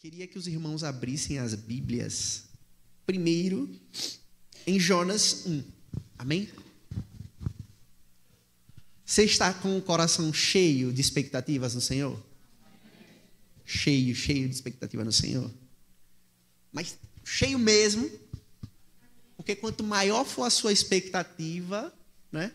Queria que os irmãos abrissem as Bíblias, primeiro em Jonas 1. Amém? Você está com o coração cheio de expectativas no Senhor? Cheio de expectativa no Senhor. Mas cheio mesmo, porque quanto maior for a sua expectativa, né,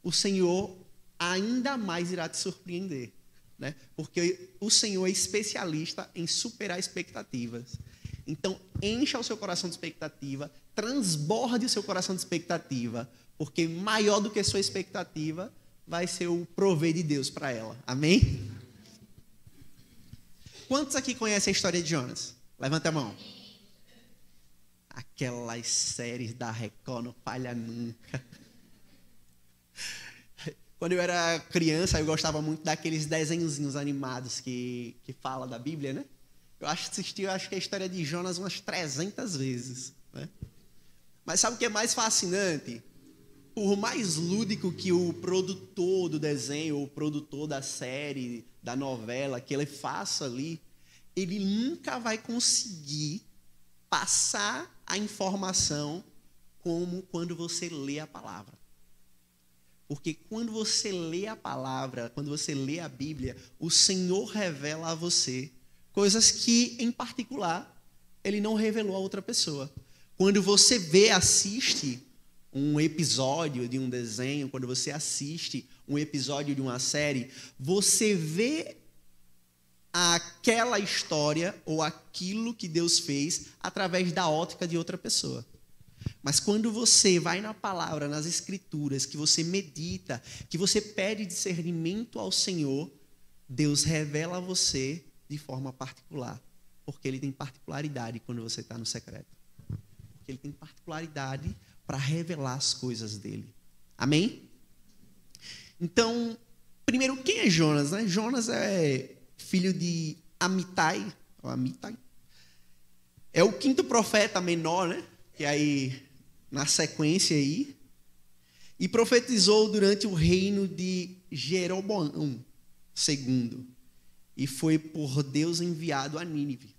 o Senhor ainda mais irá te surpreender. Né? Porque o Senhor é especialista em superar expectativas. Então, encha o seu coração de expectativa, transborde o seu coração de expectativa, porque maior do que a sua expectativa vai ser o prover de Deus para ela. Amém? Quantos aqui conhecem a história de Jonas? Levanta a mão. Aquelas séries da Record não falha nunca. Quando eu era criança, eu gostava muito daqueles desenhozinhos animados que fala da Bíblia, né? Eu assisti que a história de Jonas umas 300 vezes. Né? Mas sabe o que é mais fascinante? Por mais lúdico que o produtor do desenho, o produtor da série, da novela, que ele faça ali, ele nunca vai conseguir passar a informação como quando você lê a palavra. Porque quando você lê a palavra, quando você lê a Bíblia, o Senhor revela a você coisas que, em particular, Ele não revelou a outra pessoa. Quando você assiste um episódio de um desenho, quando você assiste um episódio de uma série, você vê aquela história ou aquilo que Deus fez através da ótica de outra pessoa. Mas quando você vai na palavra, nas escrituras, que você medita, que você pede discernimento ao Senhor, Deus revela a você de forma particular. Porque Ele tem particularidade quando você está no secreto. Porque Ele tem particularidade para revelar as coisas dEle. Amém? Então, primeiro, quem é Jonas? Né? Jonas é filho de Amitai. É o quinto profeta menor, né? Que aí, na sequência aí, e profetizou durante o reino de Jeroboão II, e foi por Deus enviado a Nínive,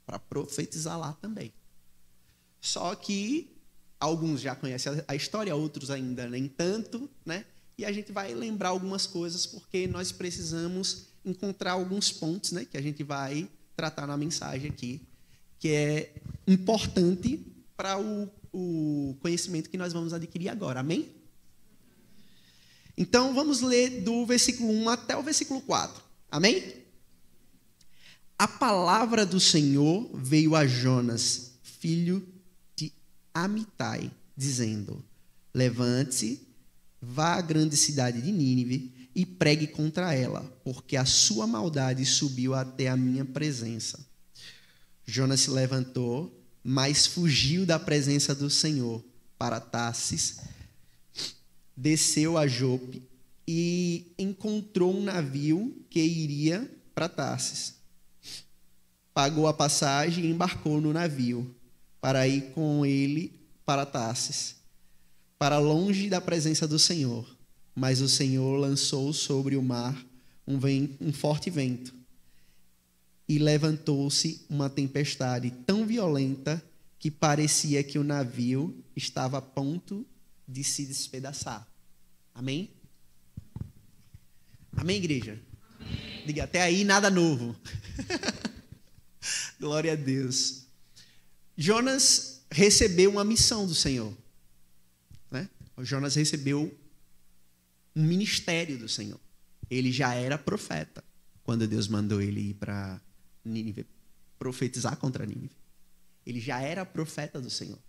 para profetizar lá também. Só que alguns já conhecem a história, outros ainda nem tanto, né? E a gente vai lembrar algumas coisas, porque nós precisamos encontrar alguns pontos, né, que a gente vai tratar na mensagem aqui, que é importante para o conhecimento que nós vamos adquirir agora. Amém? Então, vamos ler do versículo 1 até o versículo 4. Amém? A palavra do Senhor veio a Jonas, filho de Amitai, dizendo: levante-se, vá à grande cidade de Nínive e pregue contra ela, porque a sua maldade subiu até a minha presença. Jonas se levantou, mas fugiu da presença do Senhor para Tarsis, desceu a Jope e encontrou um navio que iria para Tarsis. Pagou a passagem e embarcou no navio para ir com ele para Tarsis, para longe da presença do Senhor. Mas o Senhor lançou sobre o mar um forte vento, e levantou-se uma tempestade tão violenta que parecia que o navio estava a ponto de se despedaçar. Amém? Amém, igreja? Amém. Diga, até aí nada novo. Glória a Deus. Jonas recebeu uma missão do Senhor. Né? Jonas recebeu um ministério do Senhor. Ele já era profeta quando Deus mandou ele ir para Nínive, profetizar contra Nínive. Ele já era profeta do Senhor.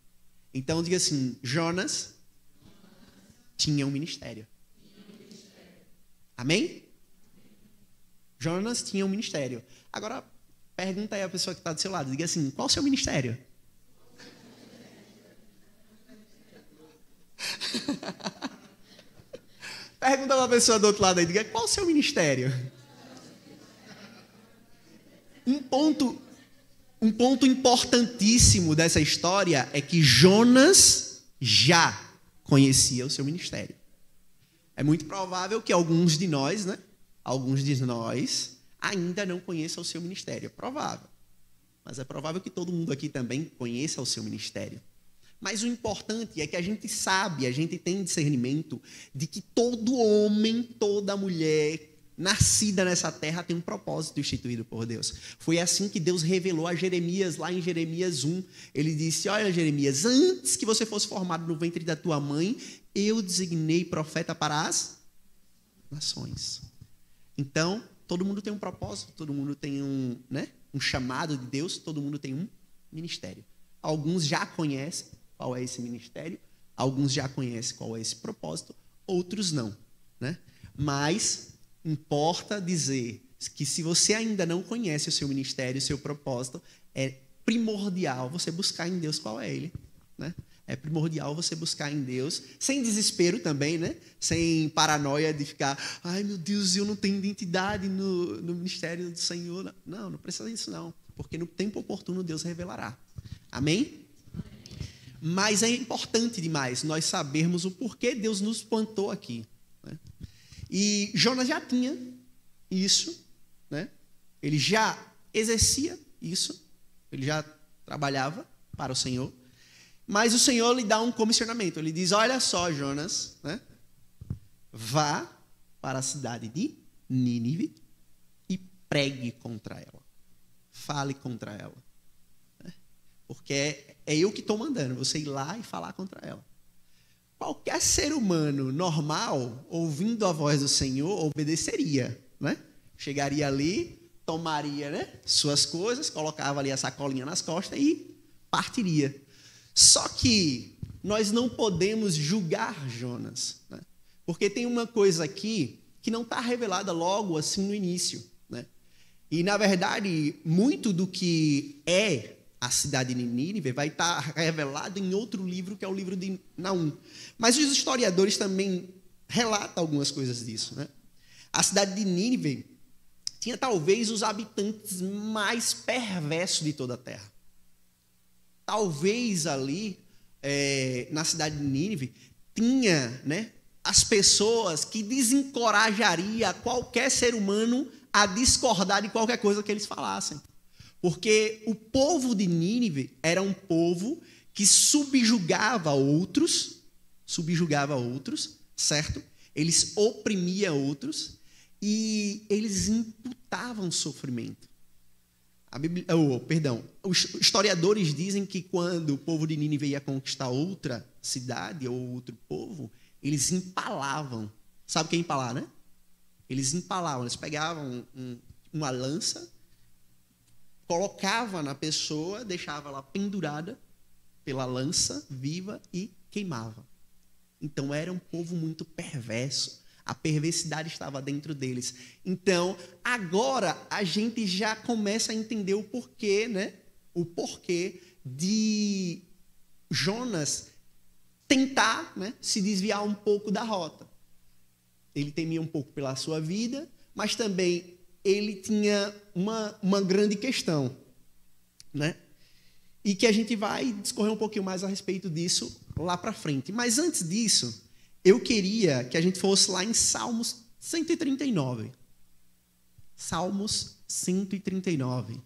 Então, diga assim, Jonas tinha um ministério. Amém? Jonas tinha um ministério. Agora, pergunta aí a pessoa que está do seu lado. Diga assim, qual o seu ministério? Pergunta para a pessoa do outro lado aí. Diga, qual o seu ministério? Um ponto importantíssimo dessa história é que Jonas já conhecia o seu ministério. É muito provável que alguns de nós ainda não conheça o seu ministério. É provável. Mas é provável que todo mundo aqui também conheça o seu ministério. Mas o importante é que a gente sabe, a gente tem discernimento de que todo homem, toda mulher nascida nessa terra tem um propósito instituído por Deus. Foi assim que Deus revelou a Jeremias, lá em Jeremias 1. Ele disse, olha, Jeremias, antes que você fosse formado no ventre da tua mãe, eu designei profeta para as nações. Então, todo mundo tem um propósito, todo mundo tem um chamado de Deus, todo mundo tem um ministério. Alguns já conhecem qual é esse ministério, alguns já conhecem qual é esse propósito, outros não, né? Mas importa dizer que se você ainda não conhece o seu ministério, o seu propósito, é primordial você buscar em Deus qual é ele, né? É primordial você buscar em Deus, sem desespero também, né? Sem paranoia de ficar, ai meu Deus, eu não tenho identidade no ministério do Senhor. Não precisa disso não, porque no tempo oportuno Deus revelará. Amém? Mas é importante demais nós sabermos o porquê Deus nos plantou aqui, né? E Jonas já tinha isso, né? Ele já exercia isso, ele já trabalhava para o Senhor. Mas o Senhor lhe dá um comissionamento. Ele diz, olha só, Jonas, né? Vá para a cidade de Nínive e pregue contra ela. Fale contra ela. Né? Porque é eu que estou mandando você ir lá e falar contra ela. Qualquer ser humano normal, ouvindo a voz do Senhor, obedeceria, né? Chegaria ali, tomaria, né, suas coisas, colocava ali a sacolinha nas costas e partiria. Só que nós não podemos julgar Jonas, né? Porque tem uma coisa aqui que não está revelada logo assim no início, né? E, na verdade, muito do que é a cidade de Nínive vai estar revelado em outro livro, que é o livro de Naum. Mas os historiadores também relatam algumas coisas disso, né? A cidade de Nínive tinha talvez os habitantes mais perversos de toda a terra. Talvez ali, na cidade de Nínive, tinha, né, as pessoas que desencorajaria qualquer ser humano a discordar de qualquer coisa que eles falassem. Porque o povo de Nínive era um povo que subjugava outros, certo? Eles oprimiam outros e eles imputavam sofrimento. Os historiadores dizem que quando o povo de Nínive ia conquistar outra cidade ou outro povo, eles empalavam. Sabe o que é empalar, né? Eles empalavam, eles pegavam uma lança, colocavam na pessoa, deixavam ela pendurada pela lança viva e queimava. Então era um povo muito perverso. A perversidade estava dentro deles. Então, agora a gente já começa a entender o porquê, né? O porquê de Jonas tentar, né, se desviar um pouco da rota. Ele temia um pouco pela sua vida, mas também ele tinha uma grande questão, né? E que a gente vai discorrer um pouquinho mais a respeito disso lá para frente. Mas antes disso, eu queria que a gente fosse lá em Salmos 139. Salmos 139.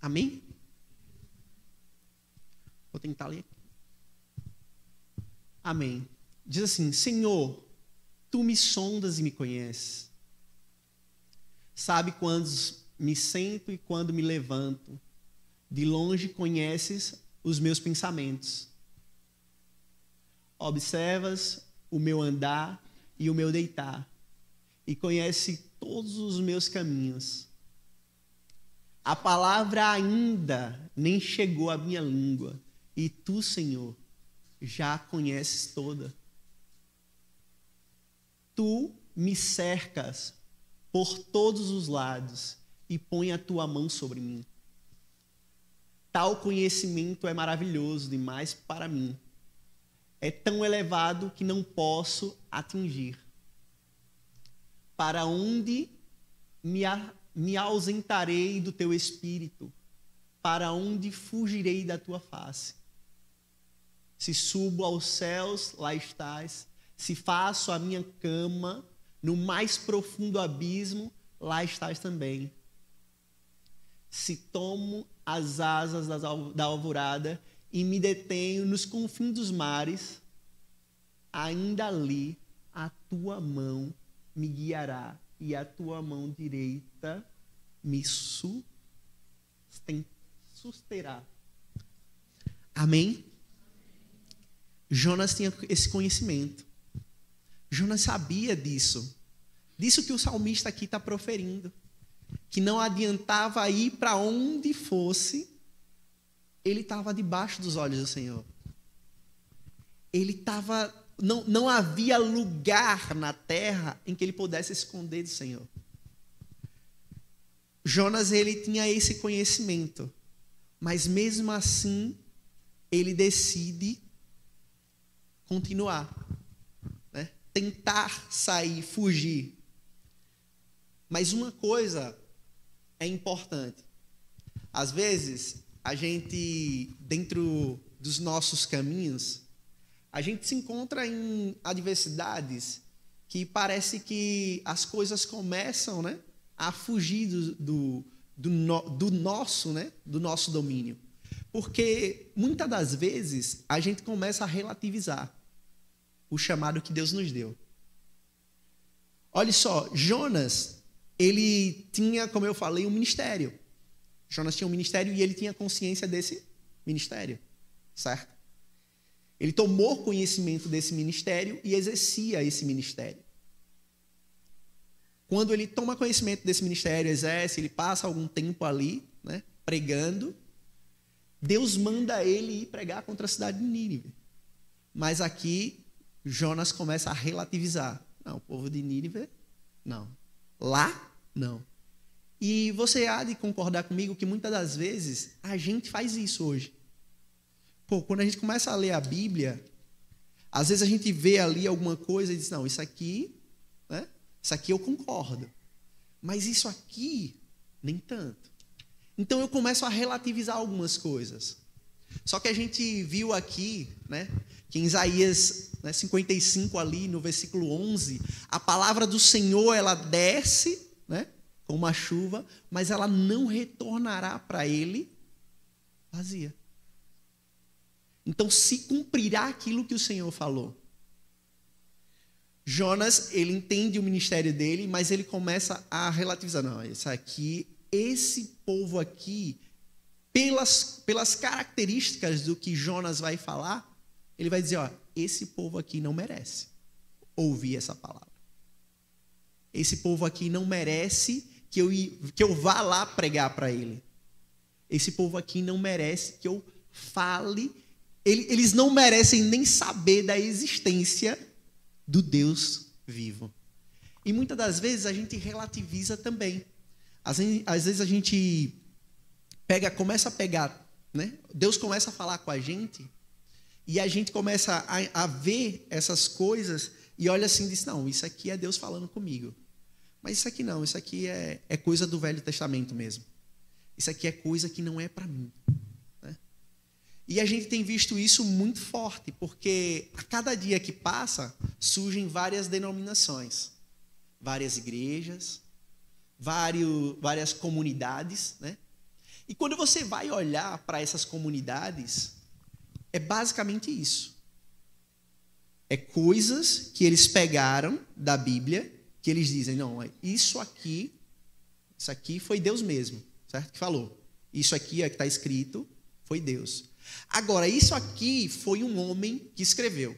Amém? Vou tentar ler aqui. Amém. Diz assim, Senhor, Tu me sondas e me conheces. Sabe quando me sento e quando me levanto. De longe conheces os meus pensamentos. Observas o meu andar e o meu deitar. E conhece todos os meus caminhos. A palavra ainda nem chegou à minha língua. E Tu, Senhor, já a conheces toda. Tu me cercas por todos os lados e põe a Tua mão sobre mim. Tal conhecimento é maravilhoso demais para mim. É tão elevado que não posso atingir. Para onde me me ausentarei do teu espírito, para onde fugirei da tua face? Se subo aos céus, lá estás. Se faço a minha cama no mais profundo abismo, lá estás também. Se tomo as asas da alvorada e me detenho nos confins dos mares, ainda ali a tua mão me guiará e a tua mão direita me susterá. Amém? Jonas tinha esse conhecimento. Jonas sabia disso. Disso que o salmista aqui está proferindo. Que não adiantava ir para onde fosse, ele estava debaixo dos olhos do Senhor. Ele estava... Não havia lugar na terra em que ele pudesse esconder do Senhor. Jonas, ele tinha esse conhecimento. Mas mesmo assim, ele decide continuar, né? Tentar sair, fugir. Mas uma coisa é importante. Às vezes, a gente, dentro dos nossos caminhos, a gente se encontra em adversidades que parece que as coisas começam, né, a fugir do nosso domínio. Porque, muitas das vezes, a gente começa a relativizar o chamado que Deus nos deu. Olha só, Jonas, ele tinha, como eu falei, um ministério. Jonas tinha um ministério e ele tinha consciência desse ministério, certo? Ele tomou conhecimento desse ministério e exercia esse ministério. Quando ele toma conhecimento desse ministério, exerce, ele passa algum tempo ali, né, pregando, Deus manda ele ir pregar contra a cidade de Nínive. Mas aqui, Jonas começa a relativizar. Não, o povo de Nínive, não. Lá, não. E você há de concordar comigo que muitas das vezes a gente faz isso hoje. Pô, quando a gente começa a ler a Bíblia, às vezes a gente vê ali alguma coisa e diz, não, isso aqui, né, isso aqui eu concordo. Mas isso aqui, nem tanto. Então eu começo a relativizar algumas coisas. Só que a gente viu aqui, né, que em Isaías, né, 55 ali no versículo 11, a palavra do Senhor, ela desce, né, como uma chuva, mas ela não retornará para ele vazia. Então se cumprirá aquilo que o Senhor falou. Jonas, ele entende o ministério dele, mas ele começa a relativizar. Não, esse povo aqui, pelas características do que Jonas vai falar, ele vai dizer, ó, esse povo aqui não merece ouvir essa palavra. Esse povo aqui não merece que eu vá lá pregar para ele. Esse povo aqui não merece que eu fale. Eles não merecem nem saber da existência do Deus vivo. E muitas das vezes a gente relativiza também. Às vezes a gente começa a pegar, né? Deus começa a falar com a gente e a gente começa a ver essas coisas e olha assim e diz, não, isso aqui é Deus falando comigo. Mas isso aqui não, isso aqui é coisa do Velho Testamento mesmo. Isso aqui é coisa que não é para mim. Né? E a gente tem visto isso muito forte, porque a cada dia que passa, surgem várias denominações, várias igrejas, várias comunidades, né? E quando você vai olhar para essas comunidades, é basicamente isso. É coisas que eles pegaram da Bíblia, que eles dizem, não, isso aqui foi Deus mesmo, certo? Que falou. Isso aqui é que está escrito, foi Deus. Agora, isso aqui foi um homem que escreveu.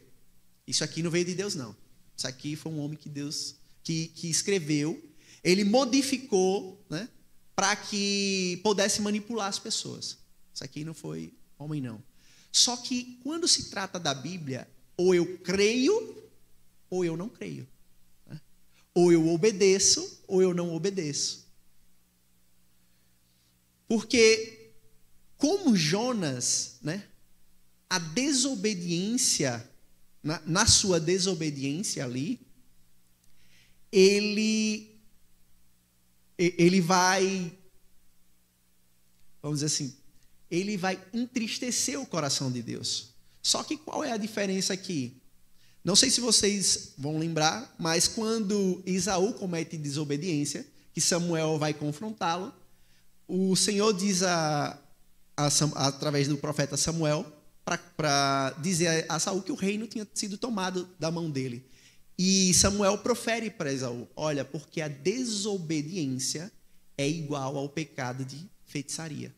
Isso aqui não veio de Deus, não. Isso aqui foi um homem que Deus que escreveu. Ele modificou, né, para que pudesse manipular as pessoas. Isso aqui não foi homem, não. Só que, quando se trata da Bíblia, ou eu creio, ou eu não creio. Né? Ou eu obedeço, ou eu não obedeço. Porque, como Jonas, né, a desobediência, na sua desobediência ali, ele ele vai, vamos dizer assim, ele vai entristecer o coração de Deus. Só que qual é a diferença aqui? Não sei se vocês vão lembrar, mas quando Esaú comete desobediência, que Samuel vai confrontá-lo, o Senhor diz através do profeta Samuel para dizer a Saul que o reino tinha sido tomado da mão dele. E Samuel profere para Esaú: olha, porque a desobediência é igual ao pecado de feitiçaria.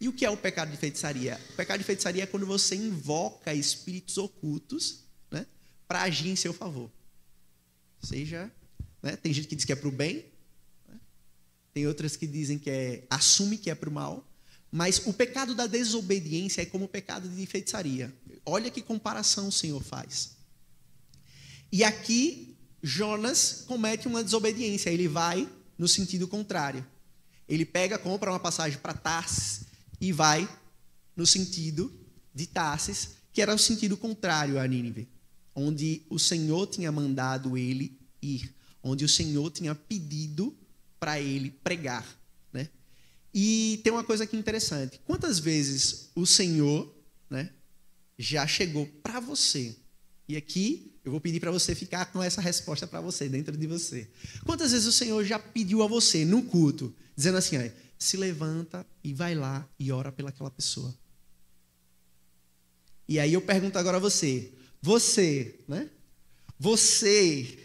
E o que é o pecado de feitiçaria? O pecado de feitiçaria é quando você invoca espíritos ocultos, né, para agir em seu favor. Seja, né, tem gente que diz que é para o bem, né, tem outras que dizem que assume que é para o mal, mas o pecado da desobediência é como o pecado de feitiçaria. Olha que comparação o Senhor faz. E aqui Jonas comete uma desobediência, ele vai no sentido contrário. Ele compra uma passagem para Tarsis e vai no sentido de Tarsis, que era o sentido contrário a Nínive, onde o Senhor tinha mandado ele ir, onde o Senhor tinha pedido para ele pregar, né? E tem uma coisa aqui interessante: quantas vezes o Senhor, né, já chegou para você? E aqui eu vou pedir para você ficar com essa resposta para você, dentro de você. Quantas vezes o Senhor já pediu a você no culto, dizendo assim: ó, se levanta e vai lá e ora pelaquela pessoa? E aí eu pergunto agora a você, né? Você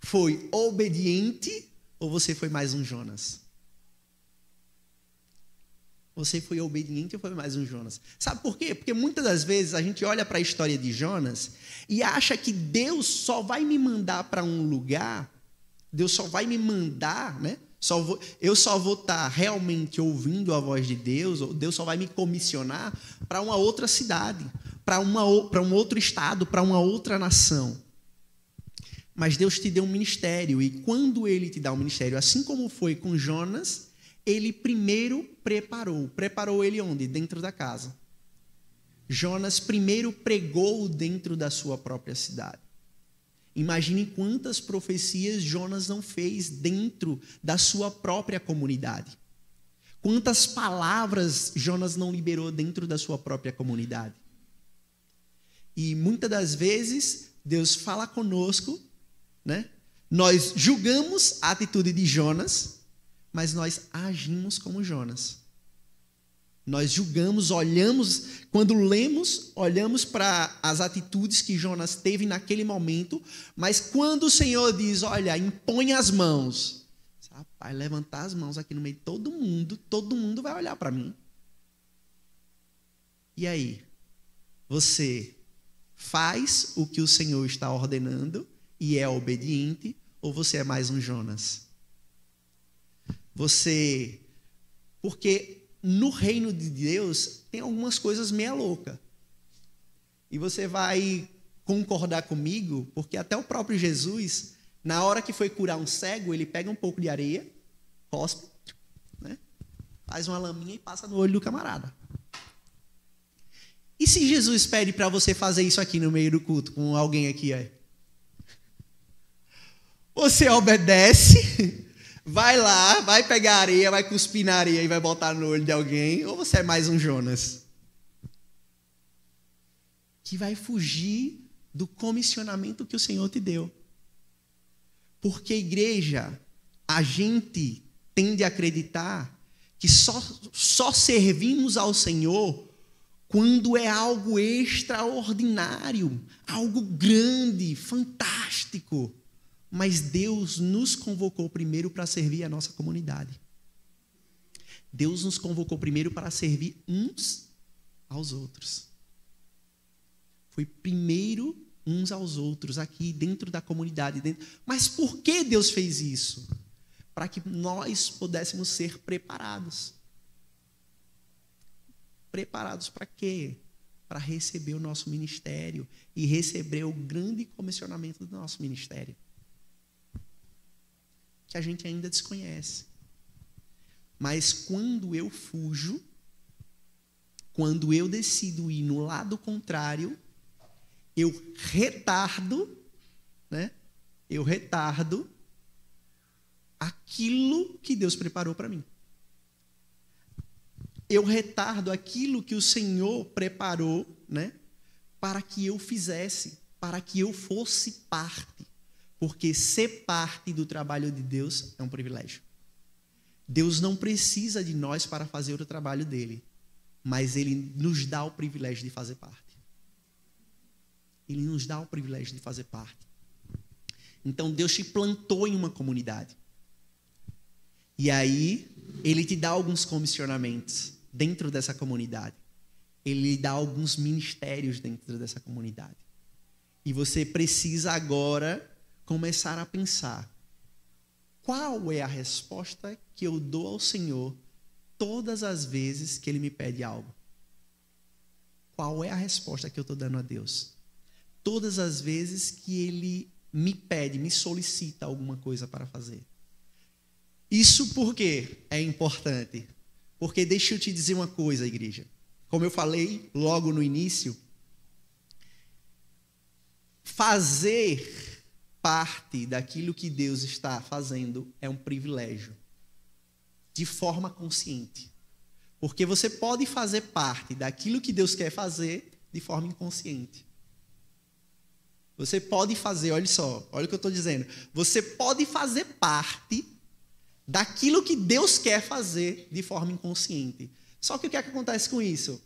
foi obediente ou você foi mais um Jonas? Você foi obediente ou foi mais um Jonas? Sabe por quê? Porque muitas das vezes a gente olha para a história de Jonas e acha que Deus só vai me mandar para um lugar, Deus só vai me mandar, né? Eu só vou estar realmente ouvindo a voz de Deus, ou Deus só vai me comissionar para uma outra cidade, para um outro estado, para uma outra nação. Mas Deus te deu um ministério, e quando Ele te dá um ministério, assim como foi com Jonas, Ele primeiro preparou ele onde? Dentro da casa. Jonas primeiro pregou dentro da sua própria cidade. Imagine quantas profecias Jonas não fez dentro da sua própria comunidade. Quantas palavras Jonas não liberou dentro da sua própria comunidade. E muitas das vezes Deus fala conosco, né? Nós julgamos a atitude de Jonas, mas nós agimos como Jonas. Nós julgamos, olhamos, quando lemos, olhamos para as atitudes que Jonas teve naquele momento, mas quando o Senhor diz: olha, impõe as mãos, rapaz, levantar as mãos aqui no meio de todo mundo vai olhar para mim. E aí? Você faz o que o Senhor está ordenando e é obediente, ou você é mais um Jonas? Porque no reino de Deus tem algumas coisas meia louca. E você vai concordar comigo, porque até o próprio Jesus, na hora que foi curar um cego, ele pega um pouco de areia, cospe, né, faz uma laminha e passa no olho do camarada. E se Jesus pede para você fazer isso aqui no meio do culto, com alguém aqui, aí? Você obedece, vai lá, vai pegar areia, vai cuspir na areia e vai botar no olho de alguém, ou você é mais um Jonas? Que vai fugir do comissionamento que o Senhor te deu. Porque, igreja, a gente tende a acreditar que só servimos ao Senhor quando é algo extraordinário, algo grande, fantástico. Mas Deus nos convocou primeiro para servir a nossa comunidade. Deus nos convocou primeiro para servir uns aos outros. Foi primeiro uns aos outros, aqui dentro da comunidade. Mas por que Deus fez isso? Para que nós pudéssemos ser preparados. Preparados para quê? Para receber o nosso ministério e receber o grande comissionamento do nosso ministério, que a gente ainda desconhece. Mas quando eu fujo, quando eu decido ir no lado contrário, eu retardo, né? Eu retardo aquilo que Deus preparou para mim. Eu retardo aquilo que o Senhor preparou, né, para que eu fizesse, para que eu fosse parte. Porque ser parte do trabalho de Deus é um privilégio. Deus não precisa de nós para fazer o trabalho dele, mas ele nos dá o privilégio de fazer parte. Ele nos dá o privilégio de fazer parte. Então Deus te plantou em uma comunidade. E aí ele te dá alguns comissionamentos dentro dessa comunidade. Ele lhe dá alguns ministérios dentro dessa comunidade. E você precisa agora começar a pensar: qual é a resposta que eu dou ao Senhor todas as vezes que Ele me pede algo? Qual é a resposta que eu estou dando a Deus? Todas as vezes que Ele me pede, me solicita alguma coisa para fazer. Isso por quê é importante? Porque deixa eu te dizer uma coisa, igreja. Como eu falei logo no início, fazer parte daquilo que Deus está fazendo é um privilégio, de forma consciente. Porque você pode fazer parte daquilo que Deus quer fazer de forma inconsciente. Você pode fazer, olha só, olha o que eu estou dizendo. Você pode fazer parte daquilo que Deus quer fazer de forma inconsciente. Só que o que é que acontece com isso?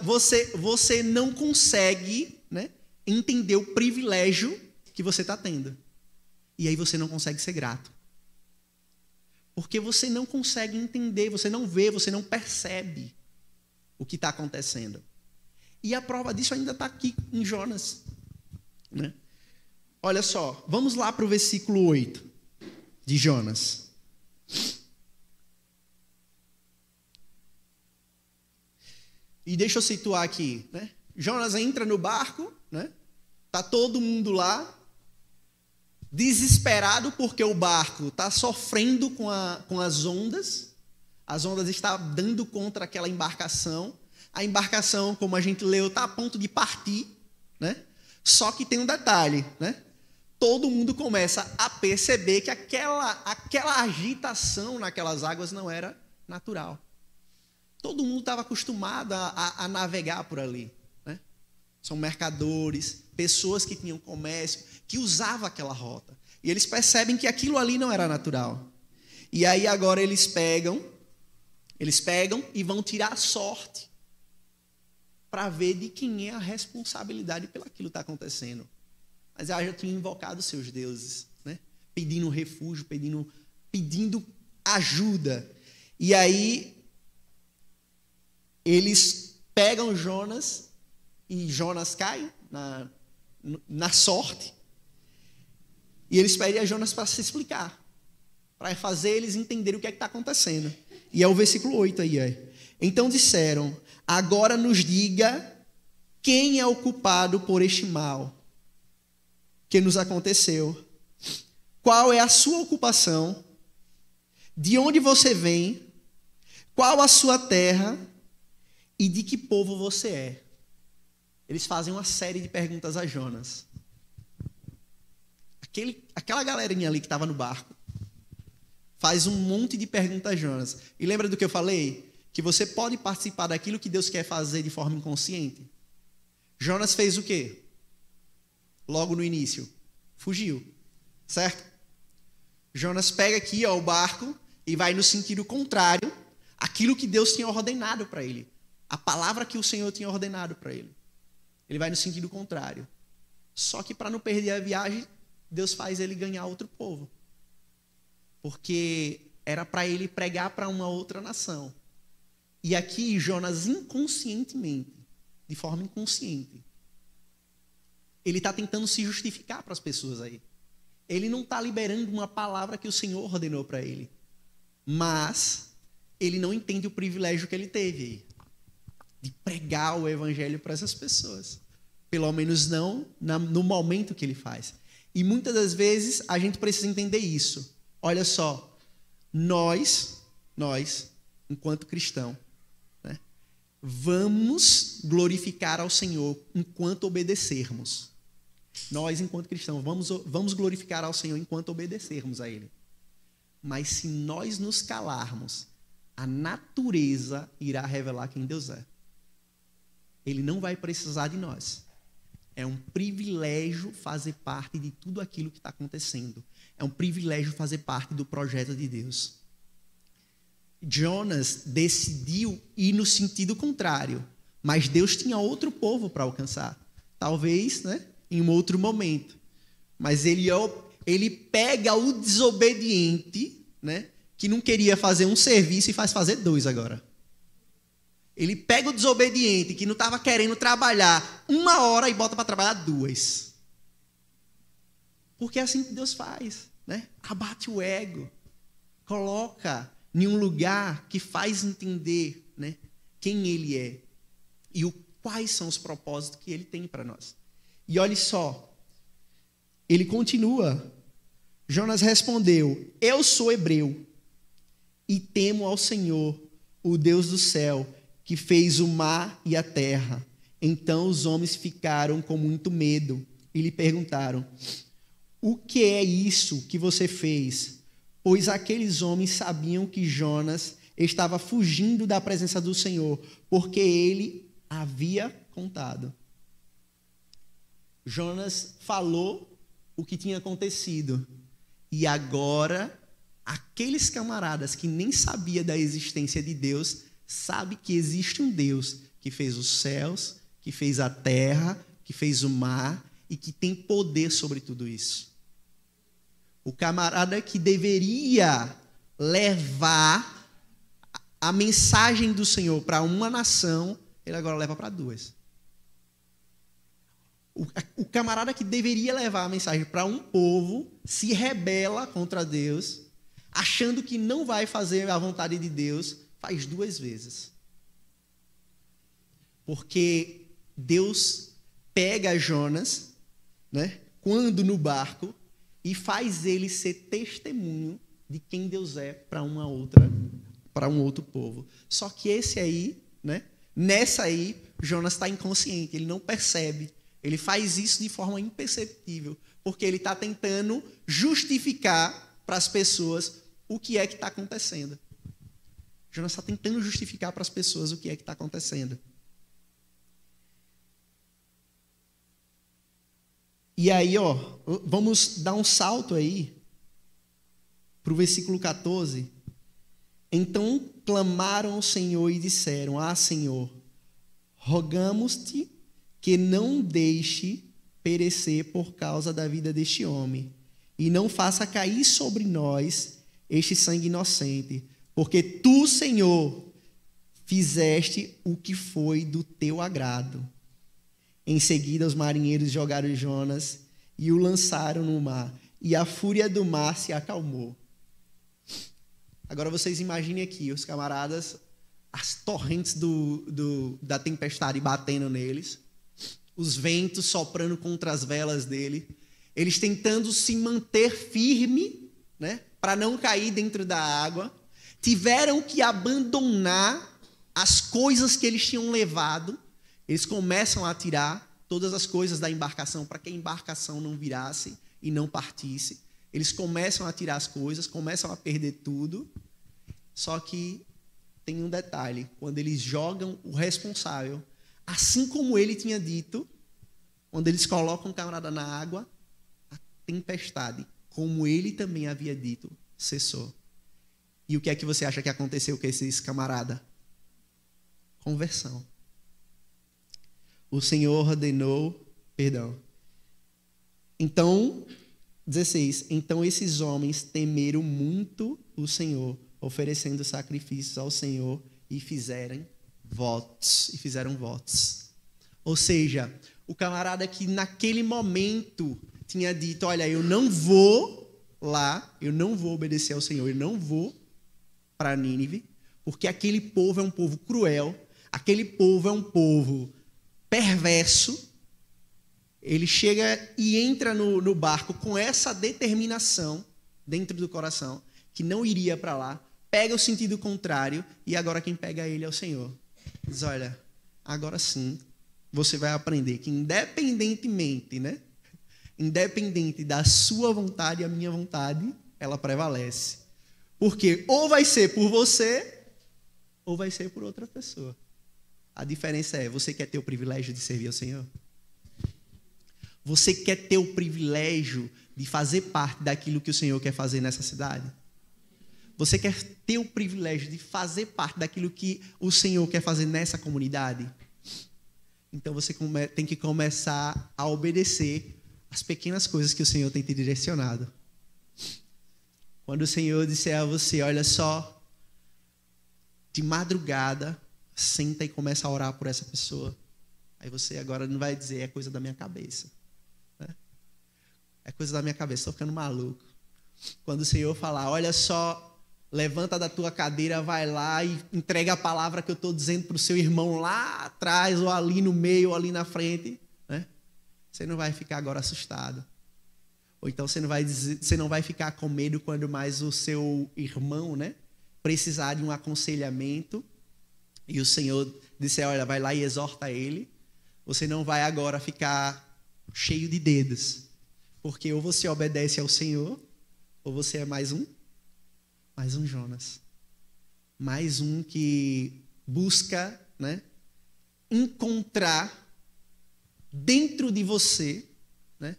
Você não consegue, né, entender o privilégio que você está tendo. E aí você não consegue ser grato. Porque você não consegue entender, você não vê, você não percebe o que está acontecendo. E a prova disso ainda está aqui em Jonas, né? Olha só, vamos lá para o versículo 8 de Jonas. E deixa eu situar aqui, né? Jonas entra no barco, né? Tá todo mundo lá, desesperado porque o barco está sofrendo com as ondas. As ondas estão dando contra aquela embarcação. A embarcação, como a gente leu, está a ponto de partir, né? Só que tem um detalhe, né? Todo mundo começa a perceber que aquela agitação naquelas águas não era natural. Todo mundo estava acostumado a navegar por ali, né? São mercadores, pessoas que tinham comércio, que usavam aquela rota. E eles percebem que aquilo ali não era natural. E aí agora eles pegam e vão tirar a sorte para ver de quem é a responsabilidade pelo aquilo que está acontecendo. Mas já tinham invocado seus deuses, né? Pedindo refúgio, pedindo ajuda. E aí eles pegam Jonas e Jonas cai na sorte. E eles pedem a Jonas para se explicar, para fazer eles entenderem o que é que está acontecendo. E é o versículo 8 aí. Então disseram: agora nos diga quem é o culpado por este mal que nos aconteceu. Qual é a sua ocupação? De onde você vem? Qual a sua terra? E de que povo você é? Eles fazem uma série de perguntas a Jonas. Aquela galerinha ali que estava no barco faz um monte de perguntas a Jonas. E lembra do que eu falei? Que você pode participar daquilo que Deus quer fazer de forma inconsciente. Jonas fez o quê? Logo no início, fugiu, certo? Jonas pega aqui o barco e vai no sentido contrário àquilo que Deus tinha ordenado para ele. A palavra que o Senhor tinha ordenado para ele. Ele vai no sentido contrário. Só que para não perder a viagem, Deus faz ele ganhar outro povo. Porque era para ele pregar para uma outra nação. E aqui Jonas inconscientemente, de forma inconsciente, ele está tentando se justificar para as pessoas aí. Ele não está liberando uma palavra que o Senhor ordenou para ele. Mas ele não entende o privilégio que ele teve aí, de pregar o evangelho para essas pessoas. Pelo menos não no momento que ele faz. E muitas das vezes a gente precisa entender isso. Olha só, nós, enquanto cristão, né, vamos glorificar ao Senhor enquanto obedecermos. Nós, enquanto cristãos, vamos glorificar ao Senhor enquanto obedecermos a Ele. Mas se nós nos calarmos, a natureza irá revelar quem Deus é. Ele não vai precisar de nós. É um privilégio fazer parte de tudo aquilo que está acontecendo. É um privilégio fazer parte do projeto de Deus. Jonas decidiu ir no sentido contrário, mas Deus tinha outro povo para alcançar. Talvez, né, em um outro momento. Mas ele pega o desobediente, né, que não queria fazer um serviço e faz fazer 2 agora. Ele pega o desobediente que não estava querendo trabalhar 1 hora e bota para trabalhar 2. Porque é assim que Deus faz, né? Abate o ego, coloca em um lugar que faz entender, né, quem Ele é e quais são os propósitos que Ele tem para nós. E olhe só, ele continua. Jonas respondeu: eu sou hebreu e temo ao Senhor, o Deus do céu, que fez o mar e a terra. Então os homens ficaram com muito medo e lhe perguntaram: o que é isso que você fez? Pois aqueles homens sabiam que Jonas estava fugindo da presença do Senhor, porque ele havia contado. Jonas falou o que tinha acontecido. E agora, aqueles camaradas que nem sabiam da existência de Deus, sabem que existe um Deus que fez os céus, que fez a terra, que fez o mar e que tem poder sobre tudo isso. O camarada que deveria levar a mensagem do Senhor para uma nação, ele agora leva para 2. O camarada que deveria levar a mensagem para um povo se rebela contra Deus, achando que não vai fazer a vontade de Deus, faz 2 vezes. Porque Deus pega Jonas, né, quando no barco, e faz ele ser testemunho de quem Deus é para um outro povo. Só que esse aí, né, nessa aí, Jonas está inconsciente, ele não percebe. Ele faz isso de forma imperceptível, porque ele está tentando justificar para as pessoas o que é que está acontecendo. Jonas está tentando justificar para as pessoas o que é que está acontecendo. E aí, vamos dar um salto aí para o versículo 14. Então clamaram ao Senhor e disseram: ah, Senhor, rogamos-te que não deixe perecer por causa da vida deste homem, e não faça cair sobre nós este sangue inocente, porque tu, Senhor, fizeste o que foi do teu agrado. Em seguida, os marinheiros jogaram Jonas e o lançaram no mar, e a fúria do mar se acalmou. Agora vocês imaginem aqui, os camaradas, as torrentes da tempestade batendo neles, os ventos soprando contra as velas dele, eles tentando se manter firme, né, para não cair dentro da água, tiveram que abandonar as coisas que eles tinham levado. Eles começam a tirar todas as coisas da embarcação para que a embarcação não virasse e não partisse. Eles começam a tirar as coisas, começam a perder tudo. Só que tem um detalhe: quando eles jogam o responsável, assim como ele tinha dito, quando eles colocam o camarada na água, a tempestade, como ele também havia dito, cessou. E o que é que você acha que aconteceu com esses camaradas? Conversão. O Senhor ordenou, Então, 16, então esses homens temeram muito o Senhor, oferecendo sacrifícios ao Senhor e fizeram votos. Ou seja, o camarada que naquele momento tinha dito: olha, eu não vou lá, eu não vou obedecer ao Senhor, eu não vou para Nínive, porque aquele povo é um povo cruel, aquele povo é um povo perverso. Ele chega e entra no barco com essa determinação dentro do coração, que não iria para lá, pega o sentido contrário, e agora quem pega ele é o Senhor. Diz: olha, agora sim, você vai aprender que independentemente, né, independente da sua vontade, a minha vontade, ela prevalece. Porque ou vai ser por você, ou vai ser por outra pessoa. A diferença é, você quer ter o privilégio de servir ao Senhor? Você quer ter o privilégio de fazer parte daquilo que o Senhor quer fazer nessa cidade? Você quer ter o privilégio de fazer parte daquilo que o Senhor quer fazer nessa comunidade? Então você tem que começar a obedecer as pequenas coisas que o Senhor tem te direcionado. Quando o Senhor disser a você, olha só, de madrugada, senta e começa a orar por essa pessoa. Aí você agora não vai dizer, é coisa da minha cabeça. Né? É coisa da minha cabeça, estou ficando maluco. Quando o Senhor falar, olha só, levanta da tua cadeira, vai lá e entrega a palavra que eu estou dizendo para o seu irmão lá atrás, ou ali no meio, ou ali na frente. Né? Você não vai ficar agora assustado. Ou então você não vai ficar com medo quando mais o seu irmão, né, precisar de um aconselhamento e o Senhor disser, olha, vai lá e exorta ele. Você não vai agora ficar cheio de dedos. Porque ou você obedece ao Senhor, ou você é mais um Jonas. Mais um que busca, né, encontrar dentro de você, né,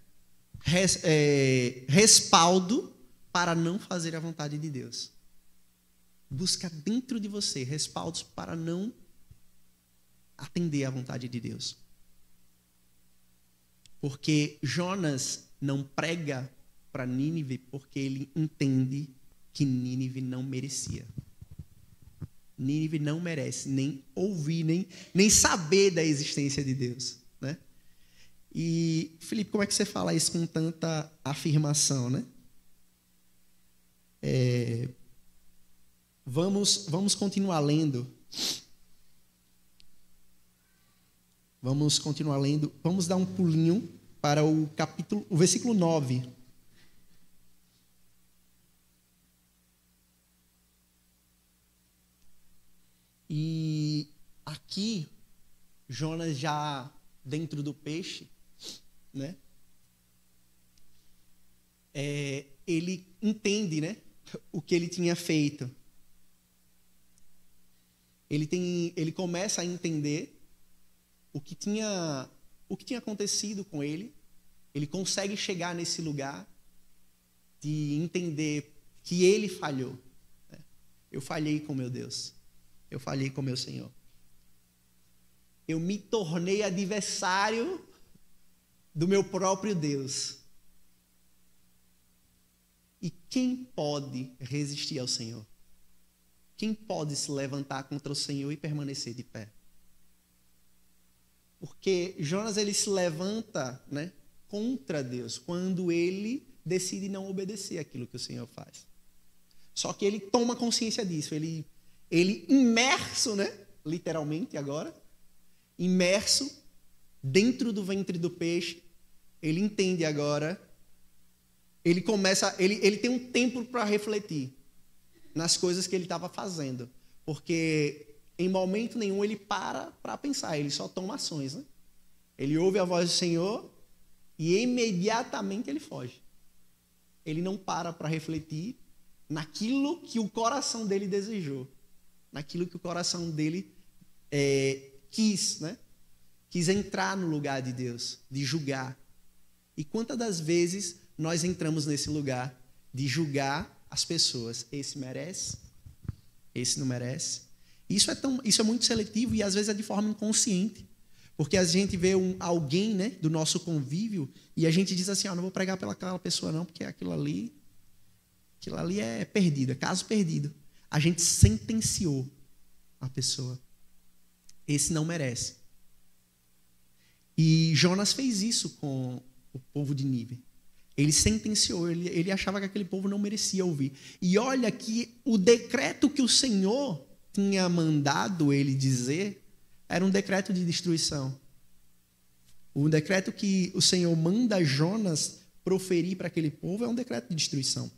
respaldo para não fazer a vontade de Deus. Busca dentro de você respaldos para não atender à vontade de Deus. Porque Jonas não prega para Nínive porque ele entende que Nínive não merecia. Nínive não merece nem ouvir, nem saber da existência de Deus. Né? E, Felipe, como é que você fala isso com tanta afirmação, né? Vamos continuar lendo. Vamos continuar lendo. Vamos dar um pulinho para o versículo 9. E aqui, Jonas já dentro do peixe, né? Ele entende, né, o que ele tinha feito. Ele começa a entender o que tinha acontecido com ele. Ele consegue chegar nesse lugar de entender que ele falhou. Né? Eu falhei com meu Deus. Eu falhei com meu Senhor. Eu me tornei adversário do meu próprio Deus. E quem pode resistir ao Senhor? Quem pode se levantar contra o Senhor e permanecer de pé? Porque Jonas, ele se levanta, né, contra Deus quando ele decide não obedecer aquilo que o Senhor faz. Só que ele toma consciência disso. Ele imerso, né, literalmente agora, imerso dentro do ventre do peixe, ele entende agora. Ele tem um tempo para refletir nas coisas que ele estava fazendo. Porque em momento nenhum ele para pensar, ele só toma ações. Né? Ele ouve a voz do Senhor e imediatamente ele foge. Ele não para refletir naquilo que o coração dele desejou. Naquilo que o coração dele quis. Né? Quis entrar no lugar de Deus, de julgar. E quantas das vezes nós entramos nesse lugar de julgar as pessoas? Esse merece, esse não merece. Isso é muito seletivo e às vezes é de forma inconsciente. Porque a gente vê alguém, né, do nosso convívio e a gente diz assim, não vou pregar pelaquela pessoa não, porque aquilo ali é perdido, é caso perdido. A gente sentenciou a pessoa. Esse não merece. E Jonas fez isso com o povo de Nínive. Ele sentenciou, ele achava que aquele povo não merecia ouvir. E olha que o decreto que o Senhor tinha mandado ele dizer era um decreto de destruição. O decreto que o Senhor manda Jonas proferir para aquele povo é um decreto de destruição.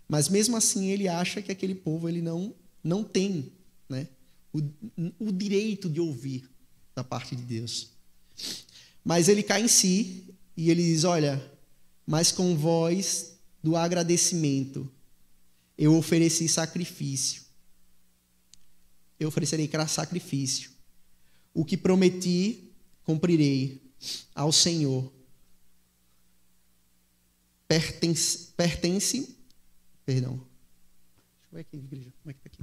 Mas mesmo assim ele acha que aquele povo ele não tem, né, o direito de ouvir da parte de Deus. Mas ele cai em si e ele diz, olha, mas com voz do agradecimento eu ofereci sacrifício. Eu oferecerei sacrifício. O que prometi, cumprirei ao Senhor. Pertence. Perdão. Deixa eu ver aqui, igreja. Como é que está aqui?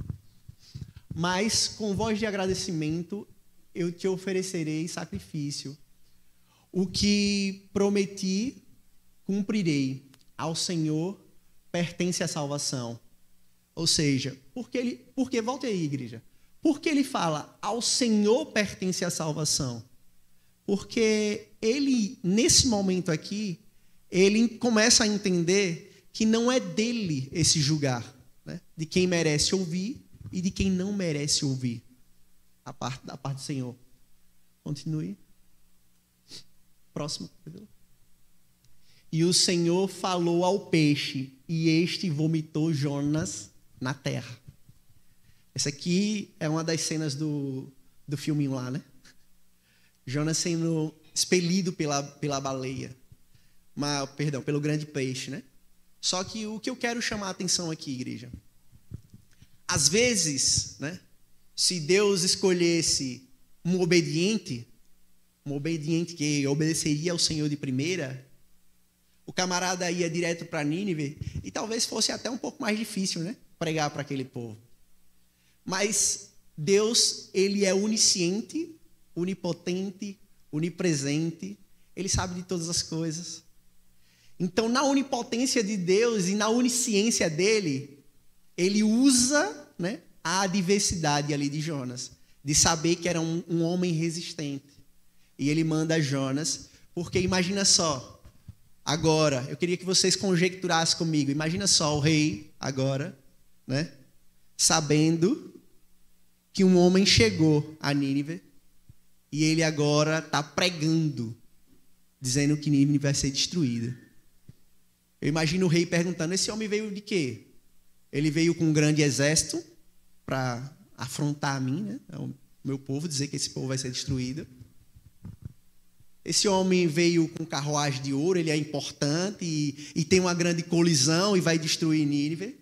Mas com voz de agradecimento eu te oferecerei sacrifício. O que prometi, cumprirei. Ao Senhor pertence a salvação. Ou seja, porque volte aí, igreja. Por que ele fala ao Senhor pertence a salvação? Porque ele, nesse momento aqui, ele começa a entender que não é dele esse julgar, né? De quem merece ouvir e de quem não merece ouvir. Da parte do Senhor. Continue. Próximo. E o Senhor falou ao peixe, e este vomitou Jonas na terra. Essa aqui é uma das cenas do filminho lá, né? Jonas sendo expelido pela baleia. Pelo grande peixe, né? Só que o que eu quero chamar a atenção aqui, igreja, às vezes, né, se Deus escolhesse um obediente que obedeceria ao Senhor de primeira, o camarada ia direto para Nínive e talvez fosse até um pouco mais difícil, né, pregar para aquele povo. Mas Deus, ele é onisciente, onipotente, onipresente, ele sabe de todas as coisas. Então, na onipotência de Deus e na onisciência dele, ele usa, né, a adversidade ali de Jonas, de saber que era um homem resistente. E ele manda Jonas, porque imagina só, agora, eu queria que vocês conjecturassem comigo, imagina só o rei agora, né, sabendo que um homem chegou a Nínive e ele agora está pregando, dizendo que Nínive vai ser destruída. Eu imagino o rei perguntando, esse homem veio de quê? Ele veio com um grande exército para afrontar a mim, né? O meu povo, dizer que esse povo vai ser destruído. Esse homem veio com carruagem de ouro, ele é importante e tem uma grande colisão e vai destruir Nínive.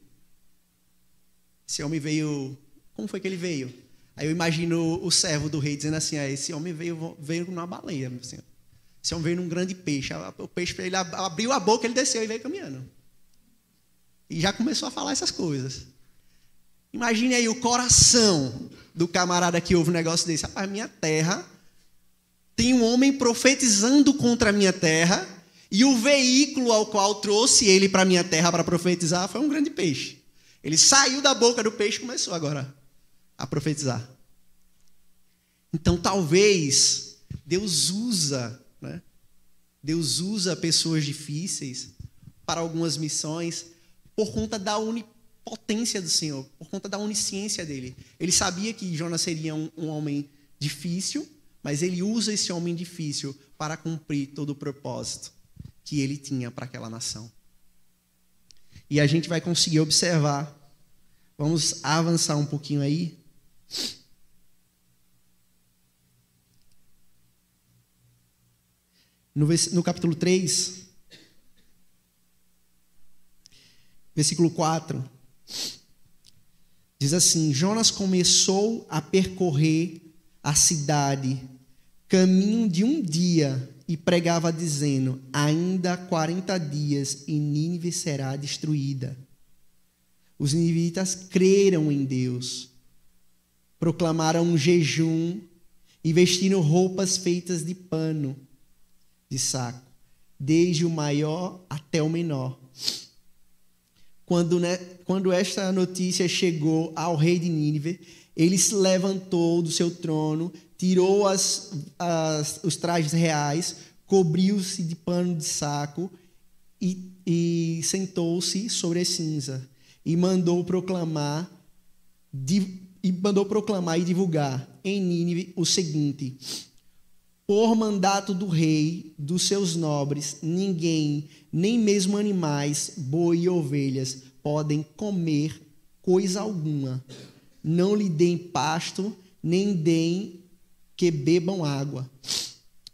Esse homem veio... Como foi que ele veio? Aí eu imagino o servo do rei dizendo assim, esse homem veio numa baleia, meu senhor. Esse homem veio num grande peixe. O peixe, ele abriu a boca, ele desceu e veio caminhando. E já começou a falar essas coisas. Imagine aí o coração do camarada que ouve um negócio desse. Rapaz, minha terra, tem um homem profetizando contra a minha terra, e o veículo ao qual trouxe ele para a minha terra para profetizar foi um grande peixe. Ele saiu da boca do peixe e começou agora a profetizar. Então, talvez, Deus usa, né? Deus usa pessoas difíceis para algumas missões por conta da onipotência do Senhor, por conta da onisciência dele. Ele sabia que Jonas seria um homem difícil, mas ele usa esse homem difícil para cumprir todo o propósito que ele tinha para aquela nação. E a gente vai conseguir observar. Vamos avançar um pouquinho aí. No capítulo 3, versículo 4, diz assim: Jonas começou a percorrer a cidade, caminho de um dia, e pregava dizendo, ainda 40 dias e Nínive será destruída. Os ninivitas creram em Deus, proclamaram um jejum e vestiram roupas feitas de pano de saco, desde o maior até o menor. Quando esta notícia chegou ao rei de Nínive, ele se levantou do seu trono, tirou os trajes reais, cobriu-se de pano de saco e sentou-se sobre a cinza e mandou proclamar e divulgar em Nínive o seguinte: por mandato do rei, dos seus nobres, ninguém, nem mesmo animais, boi e ovelhas, podem comer coisa alguma. Não lhe deem pasto, nem deem que bebam água.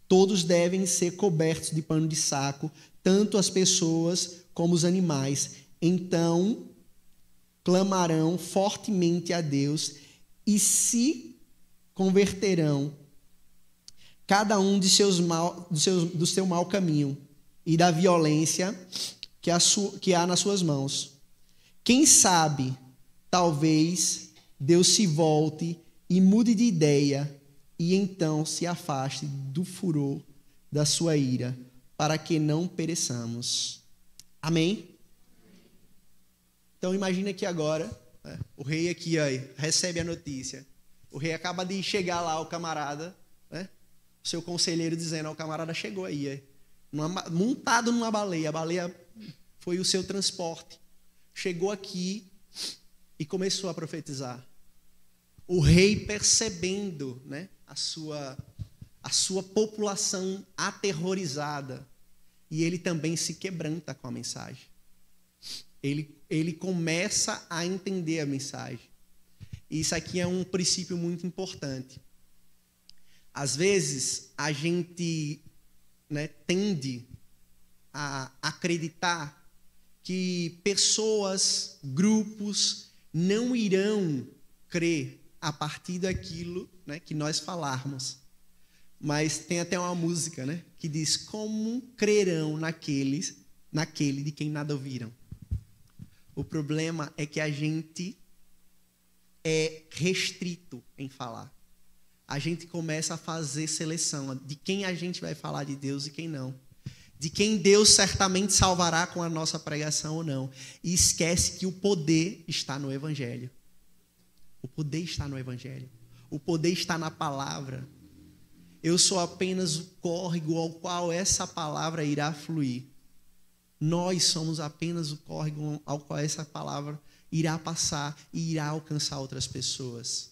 Todos devem ser cobertos de pano de saco, tanto as pessoas como os animais. Então clamarão fortemente a Deus e se converterão, cada um de do seu mau caminho e da violência que há nas suas mãos. Quem sabe, talvez Deus se volte e mude de ideia e então se afaste do furor da sua ira, para que não pereçamos. Amém? Então imagina que agora, né, o rei aqui aí, recebe a notícia. O rei acaba de chegar lá, o camarada, né, o seu conselheiro dizendo, o camarada chegou aí, montado numa baleia. A baleia foi o seu transporte. Chegou aqui e começou a profetizar. O rei percebendo, né, a sua população aterrorizada, e ele também se quebranta com a mensagem. Ele começa a entender a mensagem. E isso aqui é um princípio muito importante. Às vezes, a gente, né, tende a acreditar que pessoas, grupos, não irão crer a partir daquilo, né, que nós falarmos. Mas tem até uma música, né, que diz, como crerão naquele de quem nada ouviram. O problema é que a gente é restrito em falar. A gente começa a fazer seleção de quem a gente vai falar de Deus e quem não. De quem Deus certamente salvará com a nossa pregação ou não. E esquece que o poder está no Evangelho. O poder está no Evangelho. O poder está na palavra. Eu sou apenas o córrego ao qual essa palavra irá fluir. Nós somos apenas o córrego ao qual essa palavra irá passar e irá alcançar outras pessoas.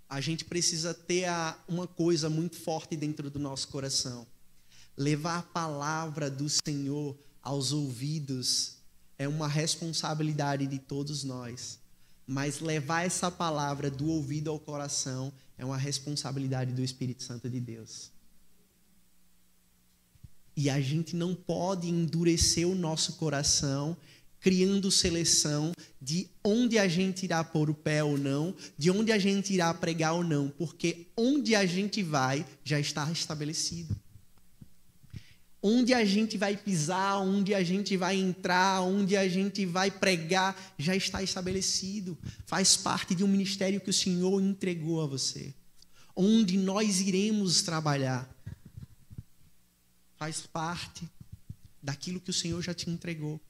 A gente precisa ter uma coisa muito forte dentro do nosso coração. Levar a palavra do Senhor aos ouvidos é uma responsabilidade de todos nós. Mas levar essa palavra do ouvido ao coração é uma responsabilidade do Espírito Santo de Deus. E a gente não pode endurecer o nosso coração criando seleção de onde a gente irá pôr o pé ou não, de onde a gente irá pregar ou não, porque onde a gente vai já está estabelecido. Onde a gente vai pisar, onde a gente vai entrar, onde a gente vai pregar, já está estabelecido. Faz parte de um ministério que o Senhor entregou a você. Onde nós iremos trabalhar, faz parte daquilo que o Senhor já te entregou.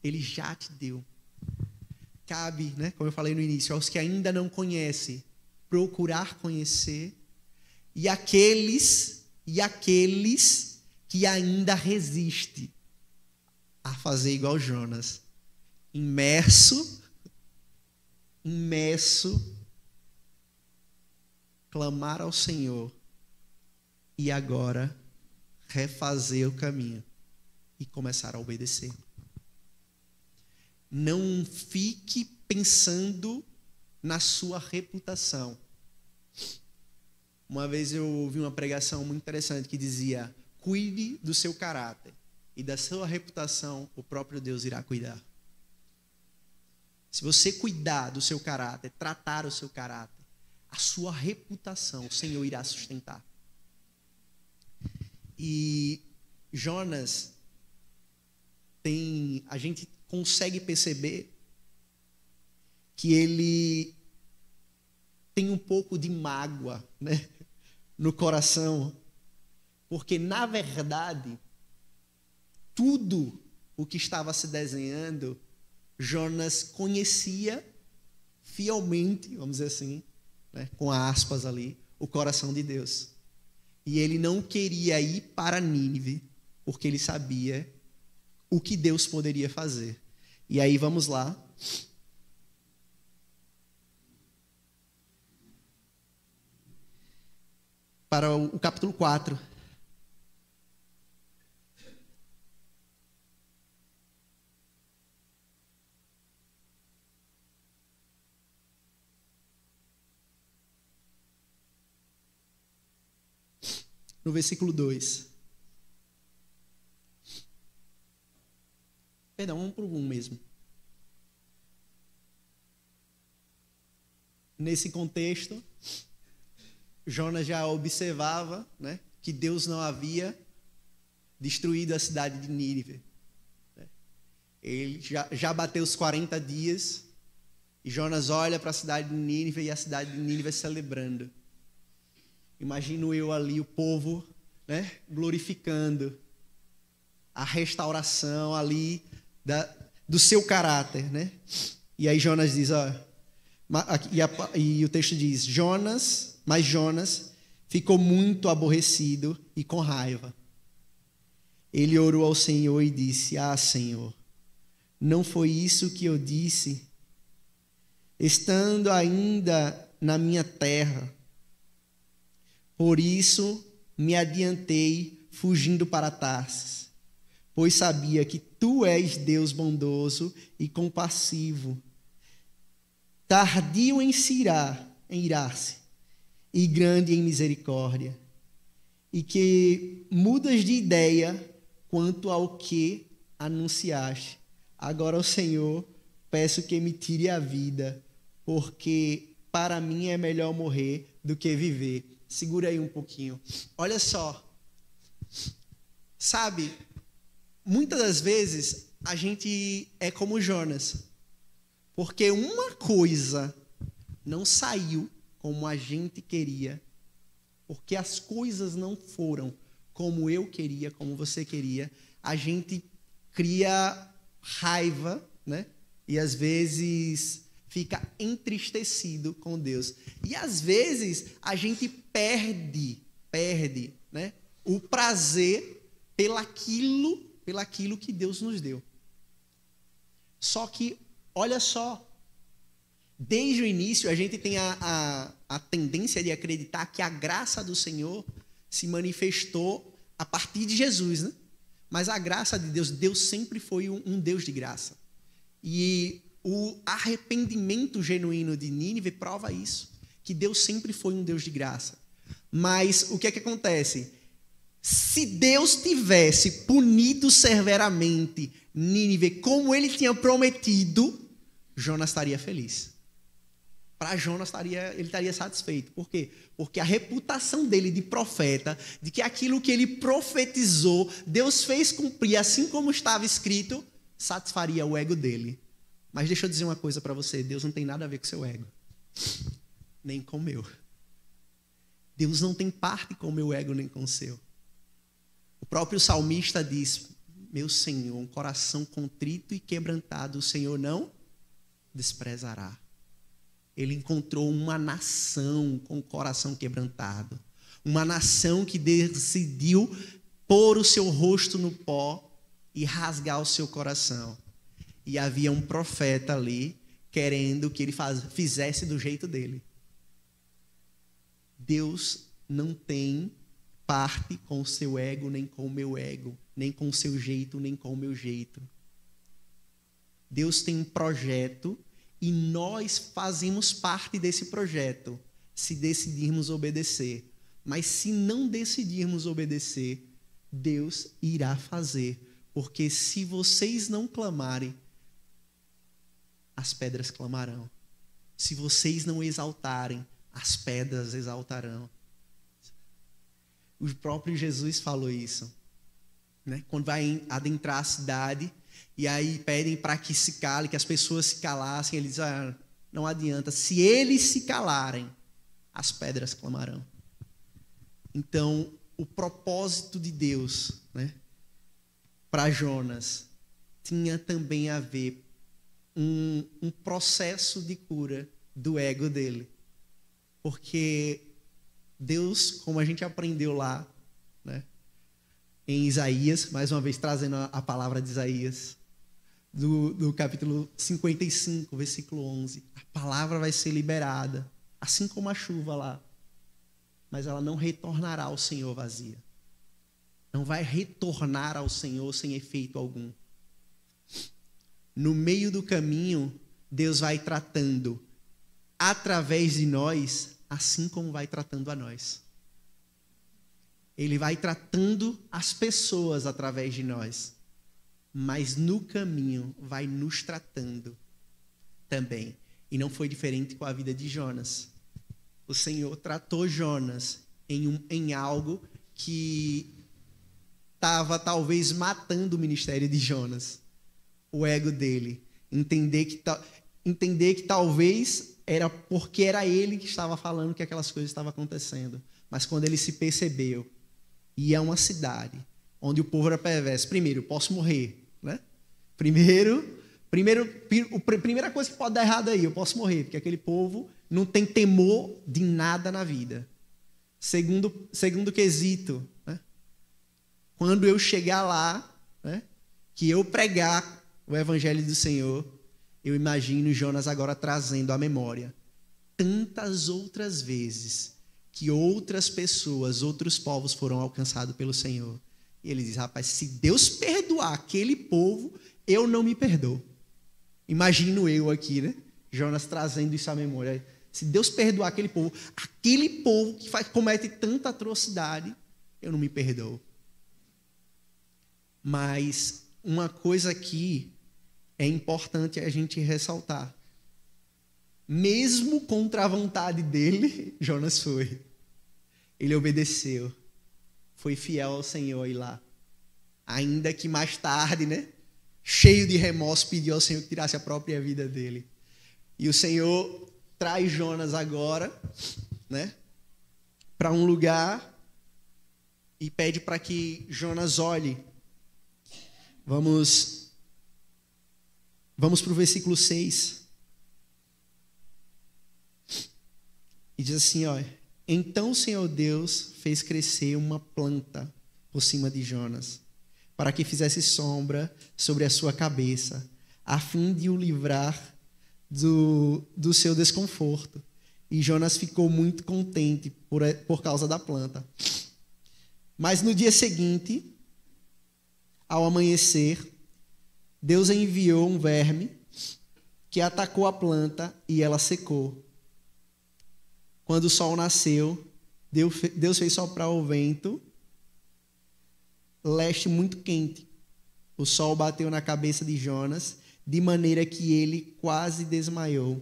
Ele já te deu. Cabe, né, como eu falei no início, aos que ainda não conhecem, procurar conhecer, e aqueles que ainda resistem a fazer igual Jonas, imerso, clamar ao Senhor e agora refazer o caminho e começar a obedecer. Não fique pensando na sua reputação. Uma vez eu ouvi uma pregação muito interessante que dizia: cuide do seu caráter e da sua reputação, o próprio Deus irá cuidar. Se você cuidar do seu caráter, tratar o seu caráter, a sua reputação, o Senhor irá sustentar. E Jonas a gente consegue perceber que ele tem um pouco de mágoa, né, no coração, porque, na verdade, tudo o que estava se desenhando, Jonas conhecia fielmente, vamos dizer assim, né, com aspas ali, o coração de Deus. E ele não queria ir para Nínive, porque ele sabia o que Deus poderia fazer. E aí, vamos lá. Para o capítulo 4. No versículo 2. Perdão, vamos para o 1 mesmo. Nesse contexto, Jonas já observava, né, que Deus não havia destruído a cidade de Nínive. Ele já bateu os 40 dias e Jonas olha para a cidade de Nínive e a cidade de Nínive celebrando. Imagino eu ali, o povo, né, glorificando a restauração ali do seu caráter, né? E aí Jonas diz, e o texto diz, mas Jonas ficou muito aborrecido e com raiva. Ele orou ao Senhor e disse, Senhor, não foi isso que eu disse? Estando ainda na minha terra, por isso me adiantei fugindo para Tarsis, pois sabia que tu és Deus bondoso e compassivo, tardio em irar-se e grande em misericórdia, e que mudas de ideia quanto ao que anunciaste. Agora, ao Senhor, peço que me tire a vida, porque para mim é melhor morrer do que viver. Segura aí um pouquinho. Olha só. Sabe, muitas das vezes a gente é como Jonas, porque uma coisa não saiu como a gente queria, porque as coisas não foram como eu queria, como você queria, a gente cria raiva, né? E às vezes fica entristecido com Deus. E às vezes a gente perde, né, o prazer pelaquilo que Deus nos deu. Só que, olha só, desde o início a gente tem a tendência de acreditar que a graça do Senhor se manifestou a partir de Jesus, né? Mas a graça de Deus, Deus sempre foi um Deus de graça. E o arrependimento genuíno de Nínive prova isso, que Deus sempre foi um Deus de graça. Mas o que é que acontece? Se Deus tivesse punido severamente Nínive como ele tinha prometido, Jonas estaria feliz. Para Jonas, ele estaria satisfeito. Por quê? Porque a reputação dele de profeta, de que aquilo que ele profetizou, Deus fez cumprir, assim como estava escrito, satisfaria o ego dele. Mas deixa eu dizer uma coisa para você, Deus não tem nada a ver com seu ego, nem com o meu. Deus não tem parte com o meu ego, nem com o seu. O próprio salmista diz, meu Senhor, um coração contrito e quebrantado, o Senhor não desprezará. Ele encontrou uma nação com o coração quebrantado. Uma nação que decidiu pôr o seu rosto no pó e rasgar o seu coração. E havia um profeta ali querendo que ele fizesse do jeito dele. Deus não tem parte com o seu ego, nem com o meu ego, nem com o seu jeito, nem com o meu jeito. Deus tem um projeto e nós fazemos parte desse projeto, se decidirmos obedecer. Mas se não decidirmos obedecer, Deus irá fazer. Porque se vocês não clamarem, as pedras clamarão. Se vocês não exaltarem, as pedras exaltarão. O próprio Jesus falou isso, né? Quando vai adentrar a cidade, e aí pedem para que se cale, que as pessoas se calassem, ele diz, não adianta, se eles se calarem, as pedras clamarão. Então, o propósito de Deus, né, para Jonas tinha também a ver um processo de cura do ego dele. Porque Deus, como a gente aprendeu lá, né, em Isaías, mais uma vez trazendo a palavra de Isaías, do capítulo 55, versículo 11, a palavra vai ser liberada, assim como a chuva lá, mas ela não retornará ao Senhor vazia. Não vai retornar ao Senhor sem efeito algum. No meio do caminho, Deus vai tratando através de nós, assim como vai tratando a nós. Ele vai tratando as pessoas através de nós. mas no caminho vai nos tratando também. E não foi diferente com a vida de Jonas. O Senhor tratou Jonas em algo que estava talvez matando o ministério de Jonas. O ego dele. Entender que talvez era porque era ele que estava falando que aquelas coisas estavam acontecendo. Mas quando ele se percebeu, e é uma cidade onde o povo era perverso. Primeiro, eu posso morrer, né? Primeira coisa que pode dar errado aí, eu posso morrer, porque aquele povo não tem temor de nada na vida. Segundo quesito, né? Quando eu chegar lá, né, que eu pregar o evangelho do Senhor, eu imagino Jonas agora trazendo à memória tantas outras vezes que outras pessoas, outros povos foram alcançados pelo Senhor. E ele diz, rapaz, se Deus perdoar aquele povo, eu não me perdoo. Imagino eu aqui, né? Jonas trazendo isso à memória. Se Deus perdoar aquele povo que comete tanta atrocidade, eu não me perdoo. Mas uma coisa aqui é importante a gente ressaltar. Mesmo contra a vontade dele, Jonas foi. Ele obedeceu. Foi fiel ao Senhor e lá. Ainda que mais tarde, né, cheio de remorso, pediu ao Senhor que tirasse a própria vida dele. E o Senhor traz Jonas agora, né, para um lugar e pede para que Jonas olhe. Vamos para o versículo 6. E diz assim, ó: então o Senhor Deus fez crescer uma planta por cima de Jonas, para que fizesse sombra sobre a sua cabeça, a fim de o livrar do seu desconforto. E Jonas ficou muito contente por causa da planta. Mas no dia seguinte, ao amanhecer, Deus enviou um verme que atacou a planta e ela secou. Quando o sol nasceu, Deus fez soprar o vento leste muito quente. O sol bateu na cabeça de Jonas, de maneira que ele quase desmaiou.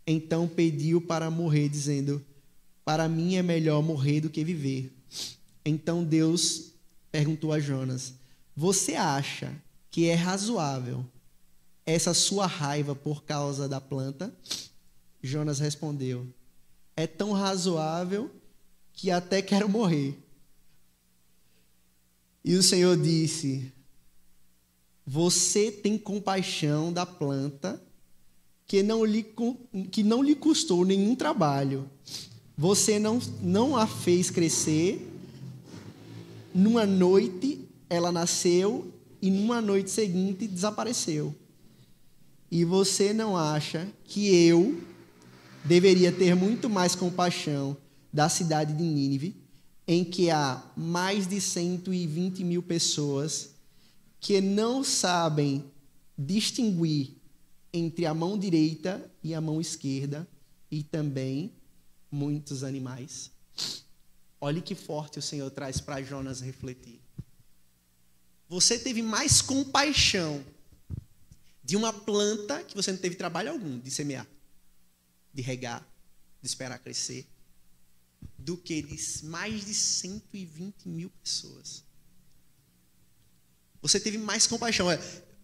Então pediu para morrer, dizendo: para mim é melhor morrer do que viver. Então Deus perguntou a Jonas: você acha que é razoável essa sua raiva por causa da planta? Jonas respondeu: é tão razoável que até quero morrer. E o Senhor disse: você tem compaixão da planta que não lhe custou nenhum trabalho. Você não a fez crescer. Numa noite ela nasceu e numa noite seguinte desapareceu. E você não acha que eu deveria ter muito mais compaixão da cidade de Nínive, em que há mais de 120 mil pessoas que não sabem distinguir entre a mão direita e a mão esquerda, e também muitos animais? Olhe que forte o Senhor traz para Jonas refletir. Você teve mais compaixão de uma planta que você não teve trabalho algum de semear, de regar, de esperar crescer, do que de mais de 120 mil pessoas. Você teve mais compaixão.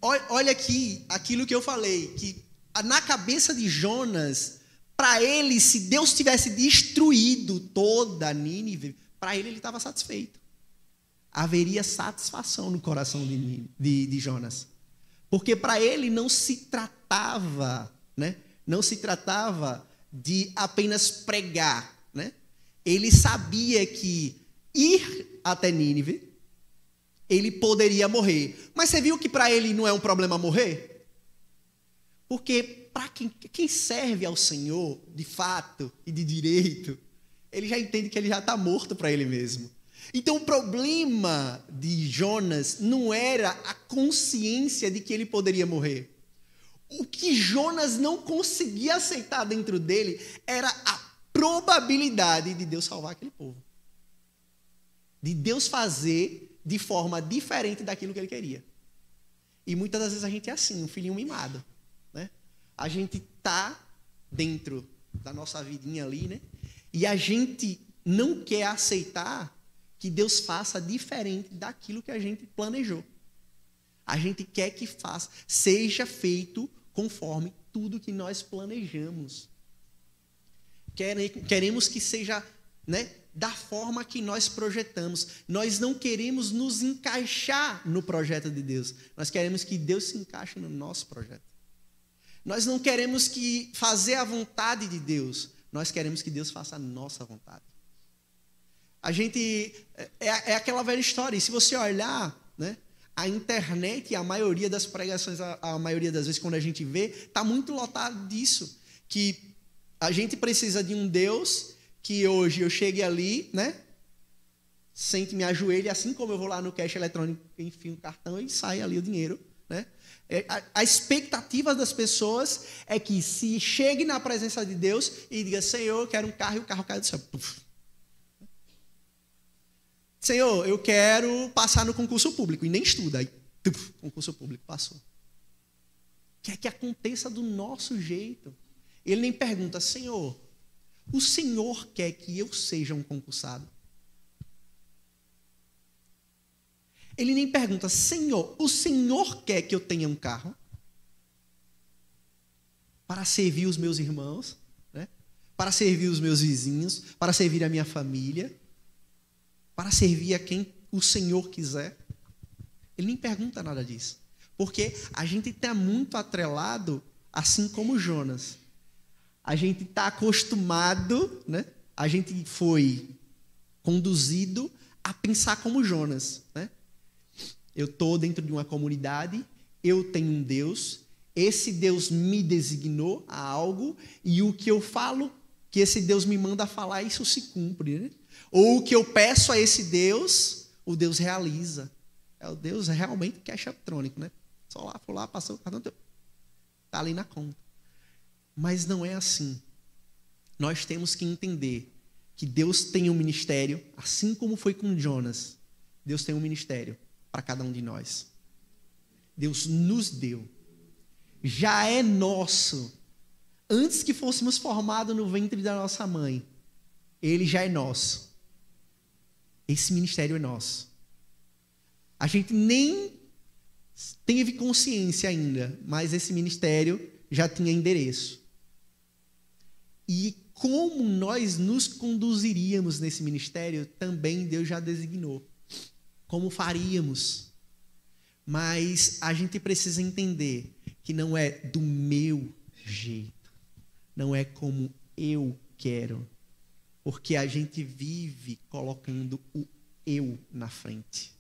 Olha aqui aquilo que eu falei, que na cabeça de Jonas, para ele, se Deus tivesse destruído toda a Nínive, para ele estava satisfeito. Haveria satisfação no coração de Jonas. Porque para ele não se tratava, né? Não se tratava de apenas pregar, né? Ele sabia que ir até Nínive, ele poderia morrer. Mas você viu que para ele não é um problema morrer? Porque para quem serve ao Senhor, de fato e de direito, ele já entende que ele já está morto para ele mesmo. Então o problema de Jonas não era a consciência de que ele poderia morrer. O que Jonas não conseguia aceitar dentro dele era a probabilidade de Deus salvar aquele povo. De Deus fazer de forma diferente daquilo que ele queria. E muitas das vezes a gente é assim, um filhinho mimado, né? A gente tá dentro da nossa vidinha ali, né? E a gente não quer aceitar que Deus faça diferente daquilo que a gente planejou. A gente quer que faça, seja feito conforme tudo que nós planejamos. Queremos que seja, né, da forma que nós projetamos. Nós não queremos nos encaixar no projeto de Deus. Nós queremos que Deus se encaixe no nosso projeto. Nós não queremos que fazer a vontade de Deus. Nós queremos que Deus faça a nossa vontade. A gente... É aquela velha história. E se você olhar, né, a internet, a maioria das pregações, a maioria das vezes, quando a gente vê, está muito lotado disso. Que a gente precisa de um Deus que hoje eu chegue ali, né? Sente, me ajoelhe, assim como eu vou lá no caixa eletrônico, enfio um cartão e sai ali o dinheiro, né? A expectativa das pessoas é que se chegue na presença de Deus e diga, Senhor, eu quero um carro, e o carro cai do céu. Puf. Senhor, eu quero passar no concurso público. E nem estuda. Aí, concurso público, passou. Quer que aconteça do nosso jeito. Ele nem pergunta, Senhor, o Senhor quer que eu seja um concursado? Ele nem pergunta, Senhor, o Senhor quer que eu tenha um carro? Para servir os meus irmãos, né? Para servir os meus vizinhos, para servir a minha família, para servir a quem o Senhor quiser. Ele nem pergunta nada disso. Porque a gente está muito atrelado, assim como Jonas. A gente está acostumado, né? A gente foi conduzido a pensar como Jonas, né? Eu estou dentro de uma comunidade, eu tenho um Deus, esse Deus me designou a algo, e o que eu falo, que esse Deus me manda falar, isso se cumpre, né? Ou o que eu peço a esse Deus, o Deus realiza. É o Deus realmente caixa eletrônico, né? Só lá, for lá, passou o cartão, está ali na conta. Mas não é assim. Nós temos que entender que Deus tem um ministério, assim como foi com Jonas. Deus tem um ministério para cada um de nós. Deus nos deu. Já é nosso. Antes que fôssemos formados no ventre da nossa mãe, ele já é nosso. Esse ministério é nosso. A gente nem teve consciência ainda, mas esse ministério já tinha endereço. E como nós nos conduziríamos nesse ministério, também Deus já designou. Como faríamos. Mas a gente precisa entender que não é do meu jeito. Não é como eu quero. Porque a gente vive colocando o eu na frente.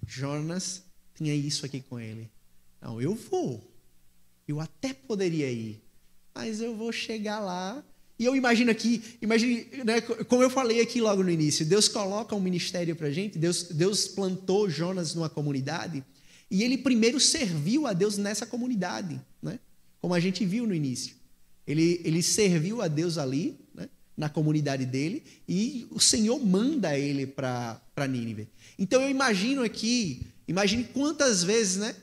Jonas tinha isso aqui com ele. Não, eu vou. Eu até poderia ir. Mas eu vou chegar lá. E eu imagino aqui, né, como eu falei aqui logo no início, Deus coloca um ministério para a gente, Deus plantou Jonas numa comunidade, e ele primeiro serviu a Deus nessa comunidade, né? Como a gente viu no início. Ele serviu a Deus ali, né, na comunidade dele, e o Senhor manda ele para Nínive. Então eu imagino aqui, imagine quantas vezes, né,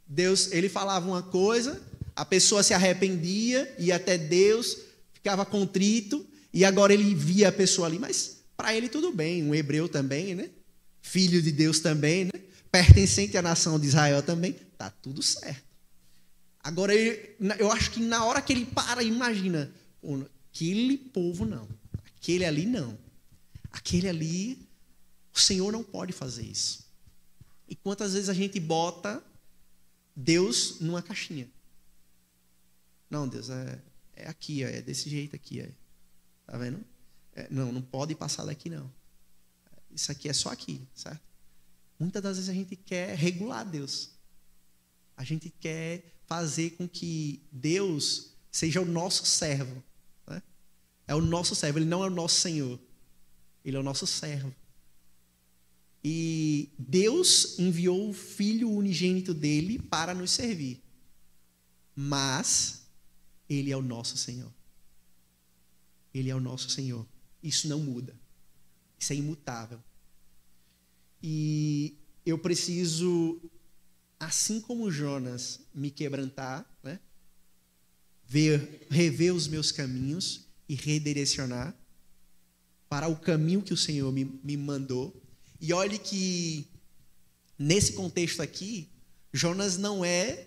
Deus, ele falava uma coisa, a pessoa se arrependia, ia até Deus, ficava contrito, e agora ele via a pessoa ali, mas para ele tudo bem, um hebreu também, né? Filho de Deus também, né? Pertencente à nação de Israel também, tá tudo certo. Agora, eu acho que na hora que ele para, imagina, aquele povo não, aquele ali não, aquele ali, o Senhor não pode fazer isso. E quantas vezes a gente bota Deus numa caixinha? Não, Deus, é aqui, é desse jeito aqui. Tá vendo? Não pode passar daqui, não. Isso aqui é só aqui, certo? Muitas das vezes a gente quer regular Deus. A gente quer fazer com que Deus seja o nosso servo. Né? É o nosso servo, ele não é o nosso Senhor. Ele é o nosso servo. E Deus enviou o Filho unigênito dele para nos servir. Mas ele é o nosso Senhor. Ele é o nosso Senhor. Isso não muda. Isso é imutável. E eu preciso, assim como Jonas, me quebrantar, né? Rever os meus caminhos e redirecionar para o caminho que o Senhor me mandou. E olhe que, nesse contexto aqui, Jonas não é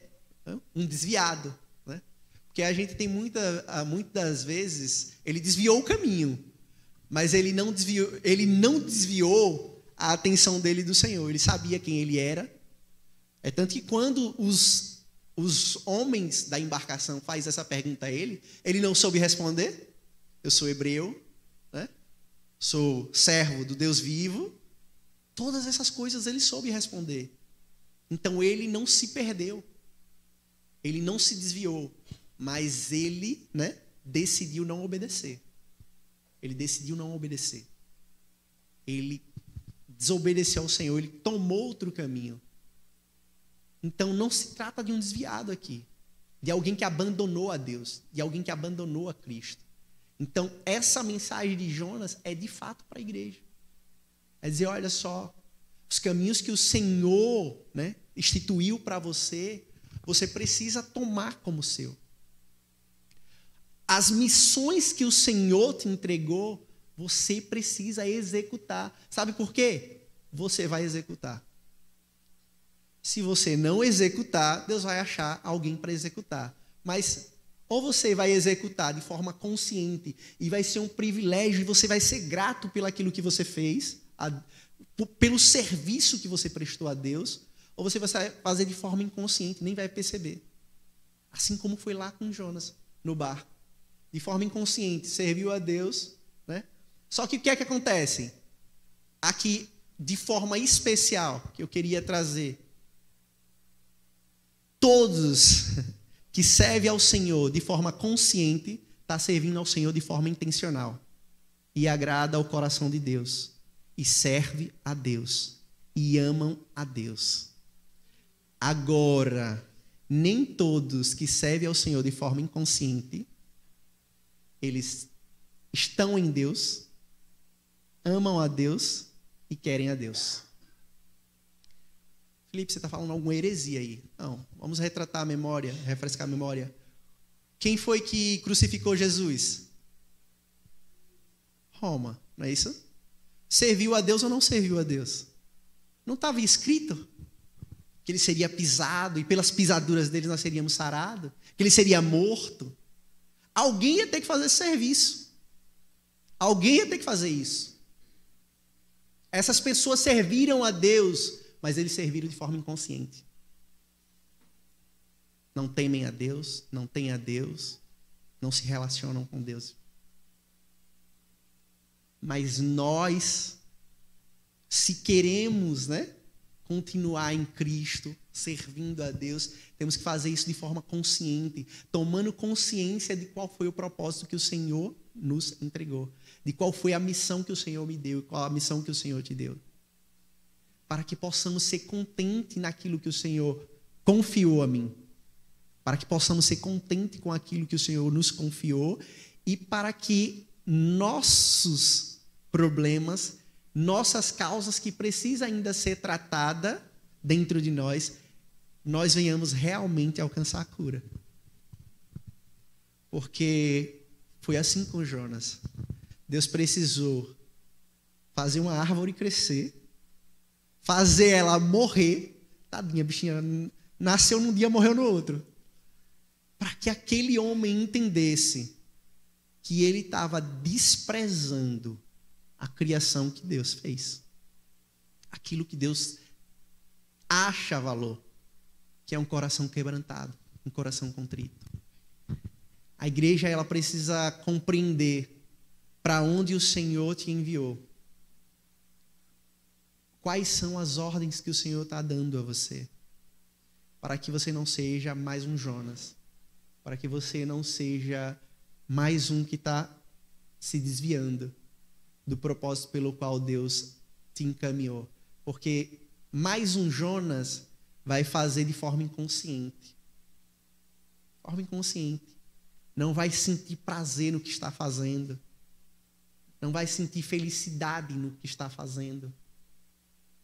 um desviado, né? Porque a gente tem muitas vezes, ele desviou o caminho, mas ele não desviou a atenção dele do Senhor. Ele sabia quem ele era. É tanto que quando os homens da embarcação fazem essa pergunta a ele não soube responder. Eu sou hebreu, né? Sou servo do Deus vivo. Todas essas coisas ele soube responder. Então ele não se perdeu. Ele não se desviou. Mas ele, né, decidiu não obedecer. Ele decidiu não obedecer. Ele desobedeceu ao Senhor. Ele tomou outro caminho. Então não se trata de um desviado aqui. De alguém que abandonou a Deus. De alguém que abandonou a Cristo. Então essa mensagem de Jonas é de fato para a igreja. É dizer, olha só, os caminhos que o Senhor, né, instituiu para você, você precisa tomar como seu. As missões que o Senhor te entregou, você precisa executar. Sabe por quê? Você vai executar. Se você não executar, Deus vai achar alguém para executar. Mas ou você vai executar de forma consciente e vai ser um privilégio e você vai ser grato pelo aquilo que você fez, pelo serviço que você prestou a Deus, ou você vai fazer de forma inconsciente, nem vai perceber. Assim como foi lá com Jonas, no barco. De forma inconsciente, serviu a Deus, né? Só que o que é que acontece? Aqui, de forma especial, que eu queria trazer. Todos que servem ao Senhor de forma consciente, está servindo ao Senhor de forma intencional. E agrada ao coração de Deus. E serve a Deus. E amam a Deus. Agora, nem todos que servem ao Senhor de forma inconsciente, eles estão em Deus, amam a Deus e querem a Deus. Felipe, você está falando alguma heresia aí? Não, vamos retratar a memória, refrescar a memória. Quem foi que crucificou Jesus? Roma, não é isso? Serviu a Deus ou não serviu a Deus? Não estava escrito que ele seria pisado e pelas pisaduras dele nós seríamos sarados? Que ele seria morto? Alguém ia ter que fazer esse serviço. Alguém ia ter que fazer isso. Essas pessoas serviram a Deus, mas eles serviram de forma inconsciente. Não temem a Deus, não têm a Deus, não se relacionam com Deus. Mas nós, se queremos, né, continuar em Cristo, servindo a Deus, temos que fazer isso de forma consciente, tomando consciência de qual foi o propósito que o Senhor nos entregou, de qual foi a missão que o Senhor me deu e qual a missão que o Senhor te deu. Para que possamos ser contentes naquilo que o Senhor confiou a mim. Para que possamos ser contentes com aquilo que o Senhor nos confiou e para que nossos problemas, nossas causas que precisam ainda ser tratadas dentro de nós venhamos realmente alcançar a cura. Porque foi assim com Jonas. Deus precisou fazer uma árvore crescer, fazer ela morrer. Tadinha, bichinha, nasceu num dia, morreu no outro. Para que aquele homem entendesse que ele estava desprezando a criação que Deus fez. Aquilo que Deus acha valor, que é um coração quebrantado, um coração contrito. A igreja, ela precisa compreender para onde o Senhor te enviou. Quais são as ordens que o Senhor está dando a você? Para que você não seja mais um Jonas. Para que você não seja mais um que está se desviando do propósito pelo qual Deus te encaminhou. Porque mais um Jonas vai fazer de forma inconsciente. Forma inconsciente. Não vai sentir prazer no que está fazendo. Não vai sentir felicidade no que está fazendo.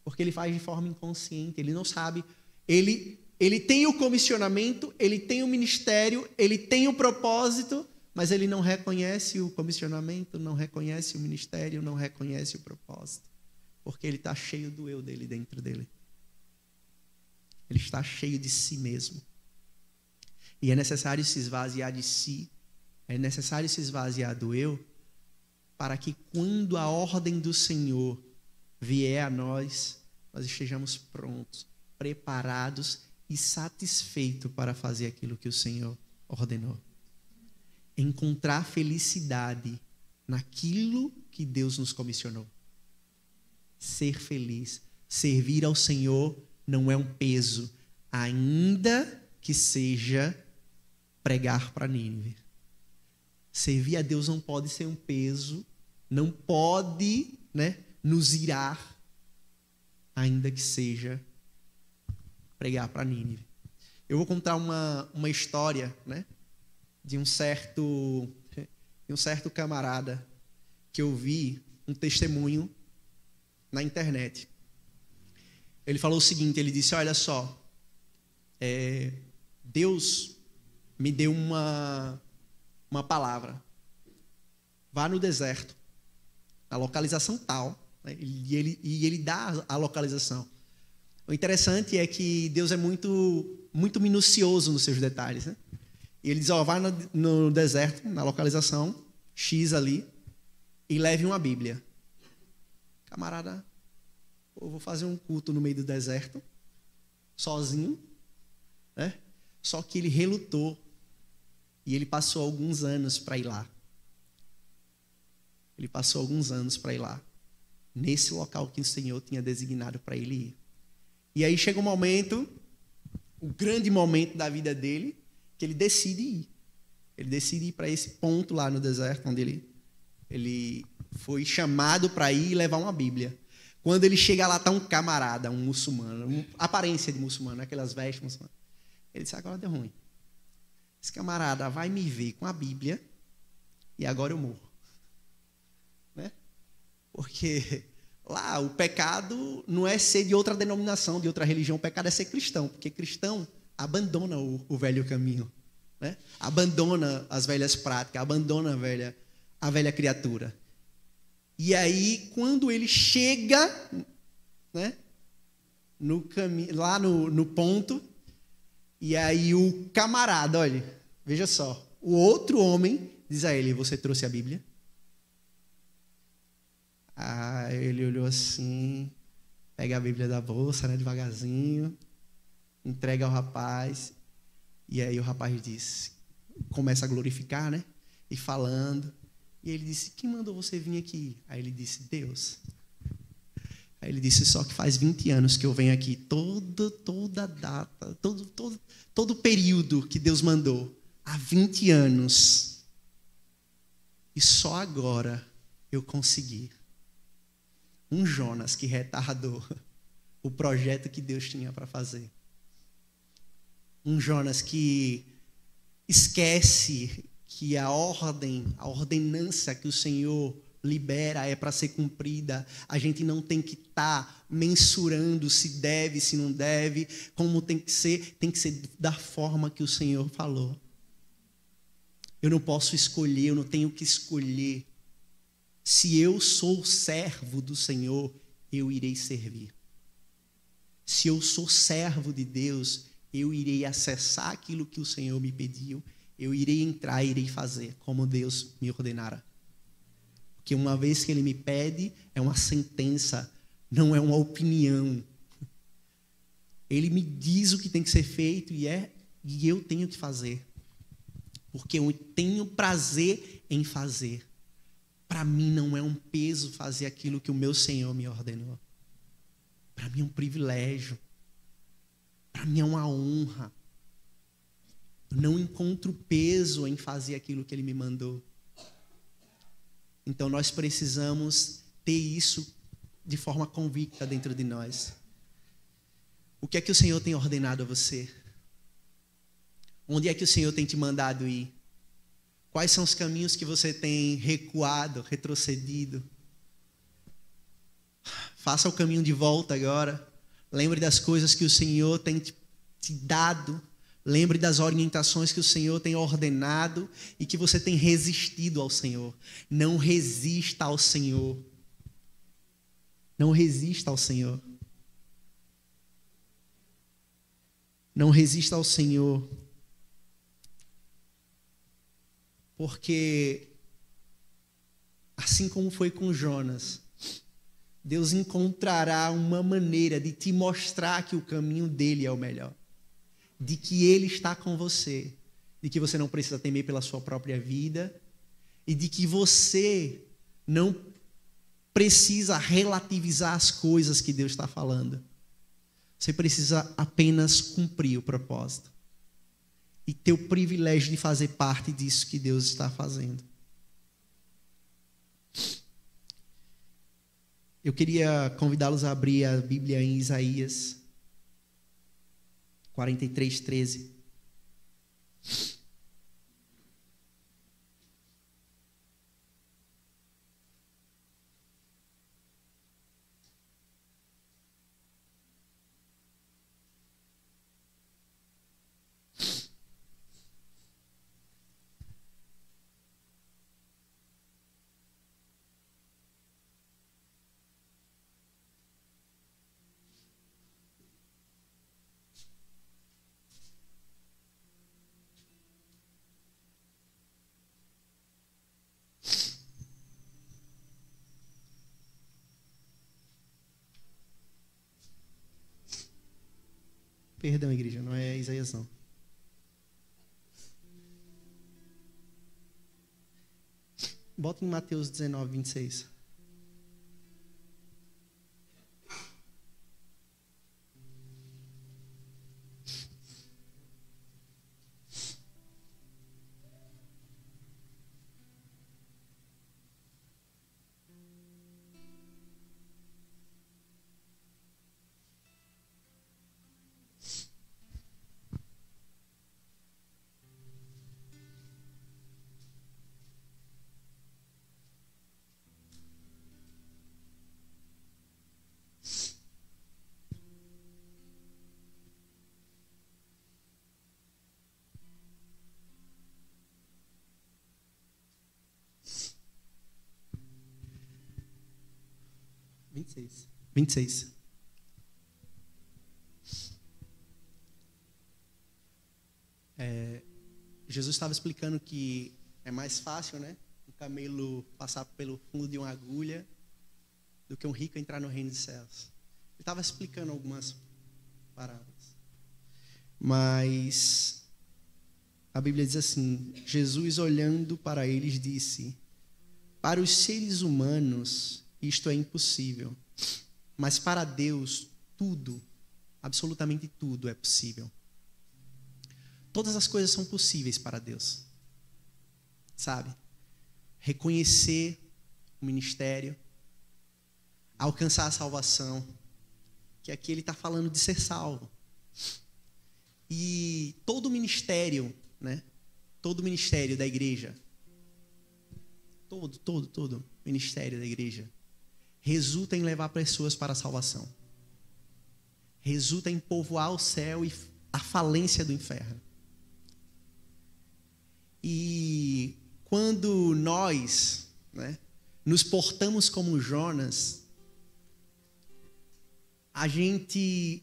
Porque ele faz de forma inconsciente, ele não sabe. Ele tem o comissionamento, ele tem o ministério, ele tem o propósito, mas ele não reconhece o comissionamento, não reconhece o ministério, não reconhece o propósito. Porque ele está cheio do eu dele dentro dele. Ele está cheio de si mesmo. E é necessário se esvaziar de si, é necessário se esvaziar do eu, para que quando a ordem do Senhor vier a nós, nós estejamos prontos, preparados e satisfeitos para fazer aquilo que o Senhor ordenou. Encontrar felicidade naquilo que Deus nos comissionou. Ser feliz, servir ao Senhor não é um peso, ainda que seja pregar para Nínive. Servir a Deus não pode ser um peso, não pode, nos irar, ainda que seja pregar para Nínive. Eu vou contar uma história, de um certo camarada que eu vi um testemunho na internet. Ele falou o seguinte, ele disse, olha só, Deus me deu uma palavra. Vá no deserto, na localização tal, e ele dá a localização. O interessante é que Deus é muito, muito minucioso nos seus detalhes. E ele diz, vá no deserto, na localização X ali, e leve uma Bíblia. Camarada, eu vou fazer um culto no meio do deserto, sozinho, Só que ele relutou. E ele passou alguns anos para ir lá. Nesse local que o Senhor tinha designado para ele ir. E aí chega um momento, o grande momento da vida dele, que ele decide ir. Ele decide ir para esse ponto lá no deserto, onde ele foi chamado para ir e levar uma Bíblia. Quando ele chega lá, está um camarada, um muçulmano, aparência de muçulmano, aquelas vestes muçulmanas. Ele disse, agora deu ruim. Esse camarada vai me ver com a Bíblia e agora eu morro. Porque lá o pecado não é ser de outra denominação, de outra religião. O pecado é ser cristão, porque cristão abandona o velho caminho. Abandona as velhas práticas, abandona a velha criatura. E aí, quando ele chega no caminho, lá no ponto, e aí o camarada, olha, veja só, o outro homem diz a ele, você trouxe a Bíblia? Ele olhou assim, pega a Bíblia da bolsa, devagarzinho, entrega ao rapaz, e aí o rapaz diz, começa a glorificar, e falando, e ele disse, quem mandou você vir aqui? Aí ele disse, Deus. Aí ele disse, só que faz 20 anos que eu venho aqui, toda data, todo período que Deus mandou, há 20 anos. E só agora eu consegui. Um Jonas que retardou o projeto que Deus tinha para fazer. Um Jonas que esquece que a ordenança que o Senhor libera é para ser cumprida. A gente não tem que estar mensurando se deve, se não deve, como tem que ser da forma que o Senhor falou. Eu não posso escolher, eu não tenho que escolher. Se eu sou servo do Senhor, eu irei servir. Se eu sou servo de Deus, eu irei acessar aquilo que o Senhor me pediu, eu irei entrar, irei fazer como Deus me ordenara. Porque uma vez que Ele me pede, é uma sentença, não é uma opinião. Ele me diz o que tem que ser feito e eu tenho que fazer. Porque eu tenho prazer em fazer. Para mim não é um peso fazer aquilo que o meu Senhor me ordenou. Para mim é um privilégio. Para mim é uma honra. Eu não encontro peso em fazer aquilo que Ele me mandou. Então nós precisamos ter isso de forma convicta dentro de nós. O que é que o Senhor tem ordenado a você? Onde é que o Senhor tem te mandado ir? Quais são os caminhos que você tem recuado, retrocedido? Faça o caminho de volta agora. Lembre das coisas que o Senhor tem te dado. Lembre das orientações que o Senhor tem ordenado e que você tem resistido ao Senhor. Não resista ao Senhor. Não resista ao Senhor. Não resista ao Senhor. Porque, assim como foi com Jonas, Deus encontrará uma maneira de te mostrar que o caminho dele é o melhor. De que ele está com você. De que você não precisa temer pela sua própria vida. E de que você não precisa relativizar as coisas que Deus está falando. Você precisa apenas cumprir o propósito. E ter o privilégio de fazer parte disso que Deus está fazendo. Eu queria convidá-los a abrir a Bíblia em Isaías 43:13. Perdão, igreja, não é Isaías não. Bota em Mateus 19:26. Vinte e seis. Jesus estava explicando que é mais fácil, né, um camelo passar pelo fundo de uma agulha do que um rico entrar no reino dos céus. Ele estava explicando algumas parábolas. Mas a Bíblia diz assim: Jesus, olhando para eles, disse: para os seres humanos isto é impossível, mas para Deus tudo, absolutamente tudo é possível. Todas as coisas são possíveis para Deus. Sabe? Reconhecer o ministério, alcançar a salvação, que aqui ele está falando de ser salvo. E todo o ministério, né? Todo o ministério da igreja, todo ministério da igreja, resulta em levar pessoas para a salvação. Resulta em povoar o céu e a falência do inferno. E quando nós, né, nos portamos como Jonas, a gente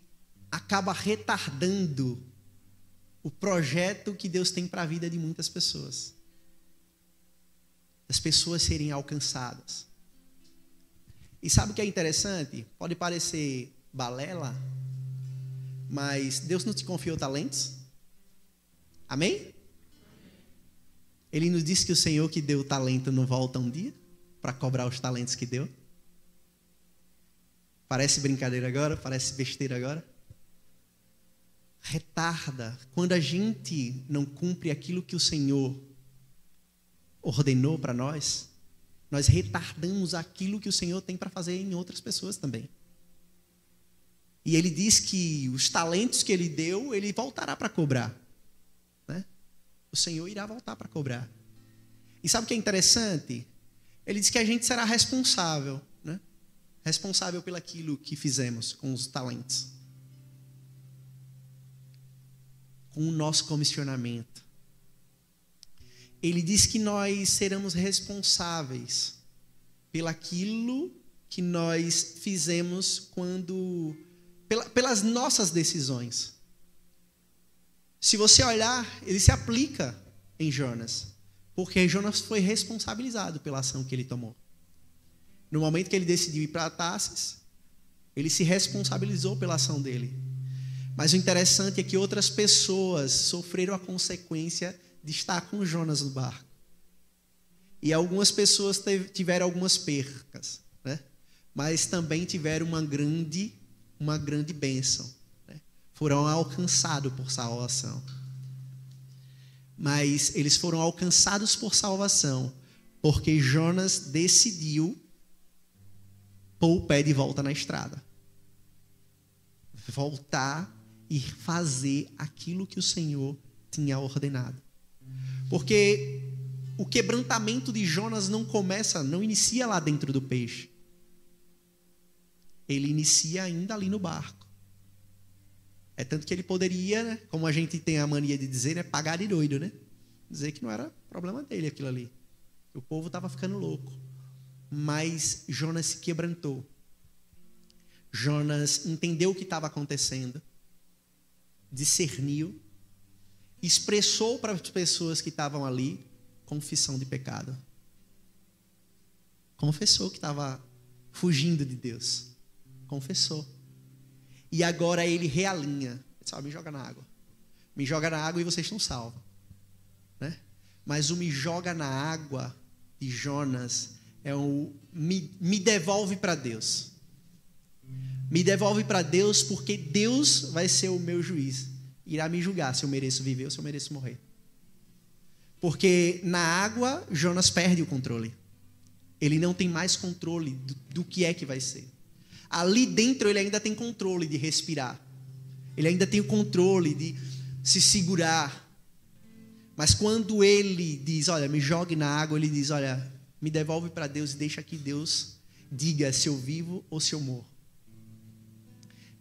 acaba retardando o projeto que Deus tem para a vida de muitas pessoas. As pessoas serem alcançadas. E sabe o que é interessante? Pode parecer balela, mas Deus não te confiou talentos? Amém? Ele nos disse que o Senhor que deu o talento não volta um dia para cobrar os talentos que deu. Parece brincadeira agora? Parece besteira agora? Retarda. Quando a gente não cumpre aquilo que o Senhor ordenou para nós, nós retardamos aquilo que o Senhor tem para fazer em outras pessoas também. E ele diz que os talentos que ele deu, ele voltará para cobrar. Né? O Senhor irá voltar para cobrar. E sabe o que é interessante? Ele diz que a gente será responsável. Né? responsável pelaquilo que fizemos com os talentos, com o nosso comissionamento. Ele diz que nós seremos responsáveis pelaquilo que nós fizemos pelas nossas decisões. Se você olhar, ele se aplica em Jonas, porque Jonas foi responsabilizado pela ação que ele tomou. No momento que ele decidiu ir para Tarsis, ele se responsabilizou pela ação dele. Mas o interessante é que outras pessoas sofreram a consequência de estar com Jonas no barco. E algumas pessoas tiveram algumas percas, né? Mas também tiveram uma grande bênção, né? Foram alcançados por salvação. Mas eles foram alcançados por salvação porque Jonas decidiu pôr o pé de volta na estrada. Voltar e fazer aquilo que o Senhor tinha ordenado. Porque o quebrantamento de Jonas não inicia lá dentro do peixe. Ele inicia ainda ali no barco. É tanto que ele poderia, né, como a gente tem a mania de dizer, né, pagar de doido, né? Dizer que não era problema dele aquilo ali. O povo estava ficando louco. Mas Jonas se quebrantou. Jonas entendeu o que estava acontecendo, discerniu, expressou para as pessoas que estavam ali confissão de pecado. Confessou que estava fugindo de Deus. Confessou. E agora ele realinha. Ele me joga na água. Me joga na água e vocês estão salvos. Né? Mas o me joga na água de Jonas é o me devolve para Deus. Me devolve para Deus porque Deus vai ser o meu juiz. Irá me julgar se eu mereço viver ou se eu mereço morrer. Porque na água, Jonas perde o controle. Ele não tem mais controle do que é que vai ser. Ali dentro ele ainda tem controle de respirar. Ele ainda tem o controle de se segurar. Mas quando ele diz, olha, me jogue na água, ele diz, olha, me devolve para Deus e deixa que Deus diga se eu vivo ou se eu morro.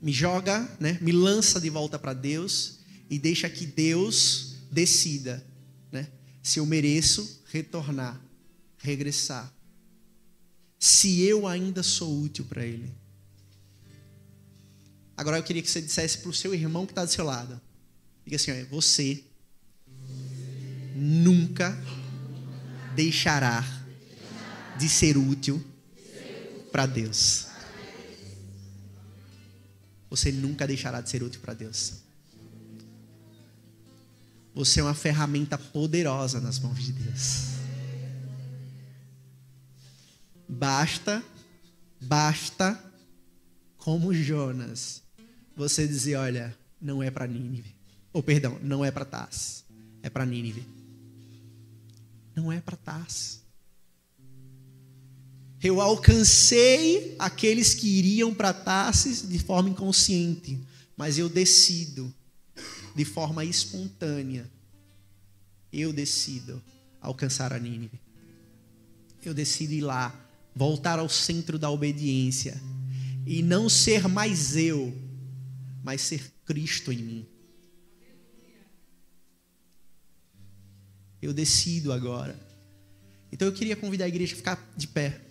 Me joga, né? Me lança de volta para Deus e deixa que Deus decida, né? Se eu mereço retornar, regressar. Se eu ainda sou útil para Ele. Agora eu queria que você dissesse para o seu irmão que está do seu lado. Diga assim, olha, você nunca deixará de ser útil para Deus. Você nunca deixará de ser útil para Deus. Você é uma ferramenta poderosa nas mãos de Deus. Basta, como Jonas, você dizer, olha, não é para Nínive. Ou perdão, não é para Tarsis, é para Nínive. Não é para Tarsis. Eu alcancei aqueles que iriam para Tarsis de forma inconsciente, mas eu decido, de forma espontânea, eu decido alcançar a Nínive. Eu decido ir lá, voltar ao centro da obediência e não ser mais eu, mas ser Cristo em mim. Eu decido agora. Então eu queria convidar a igreja a ficar de pé.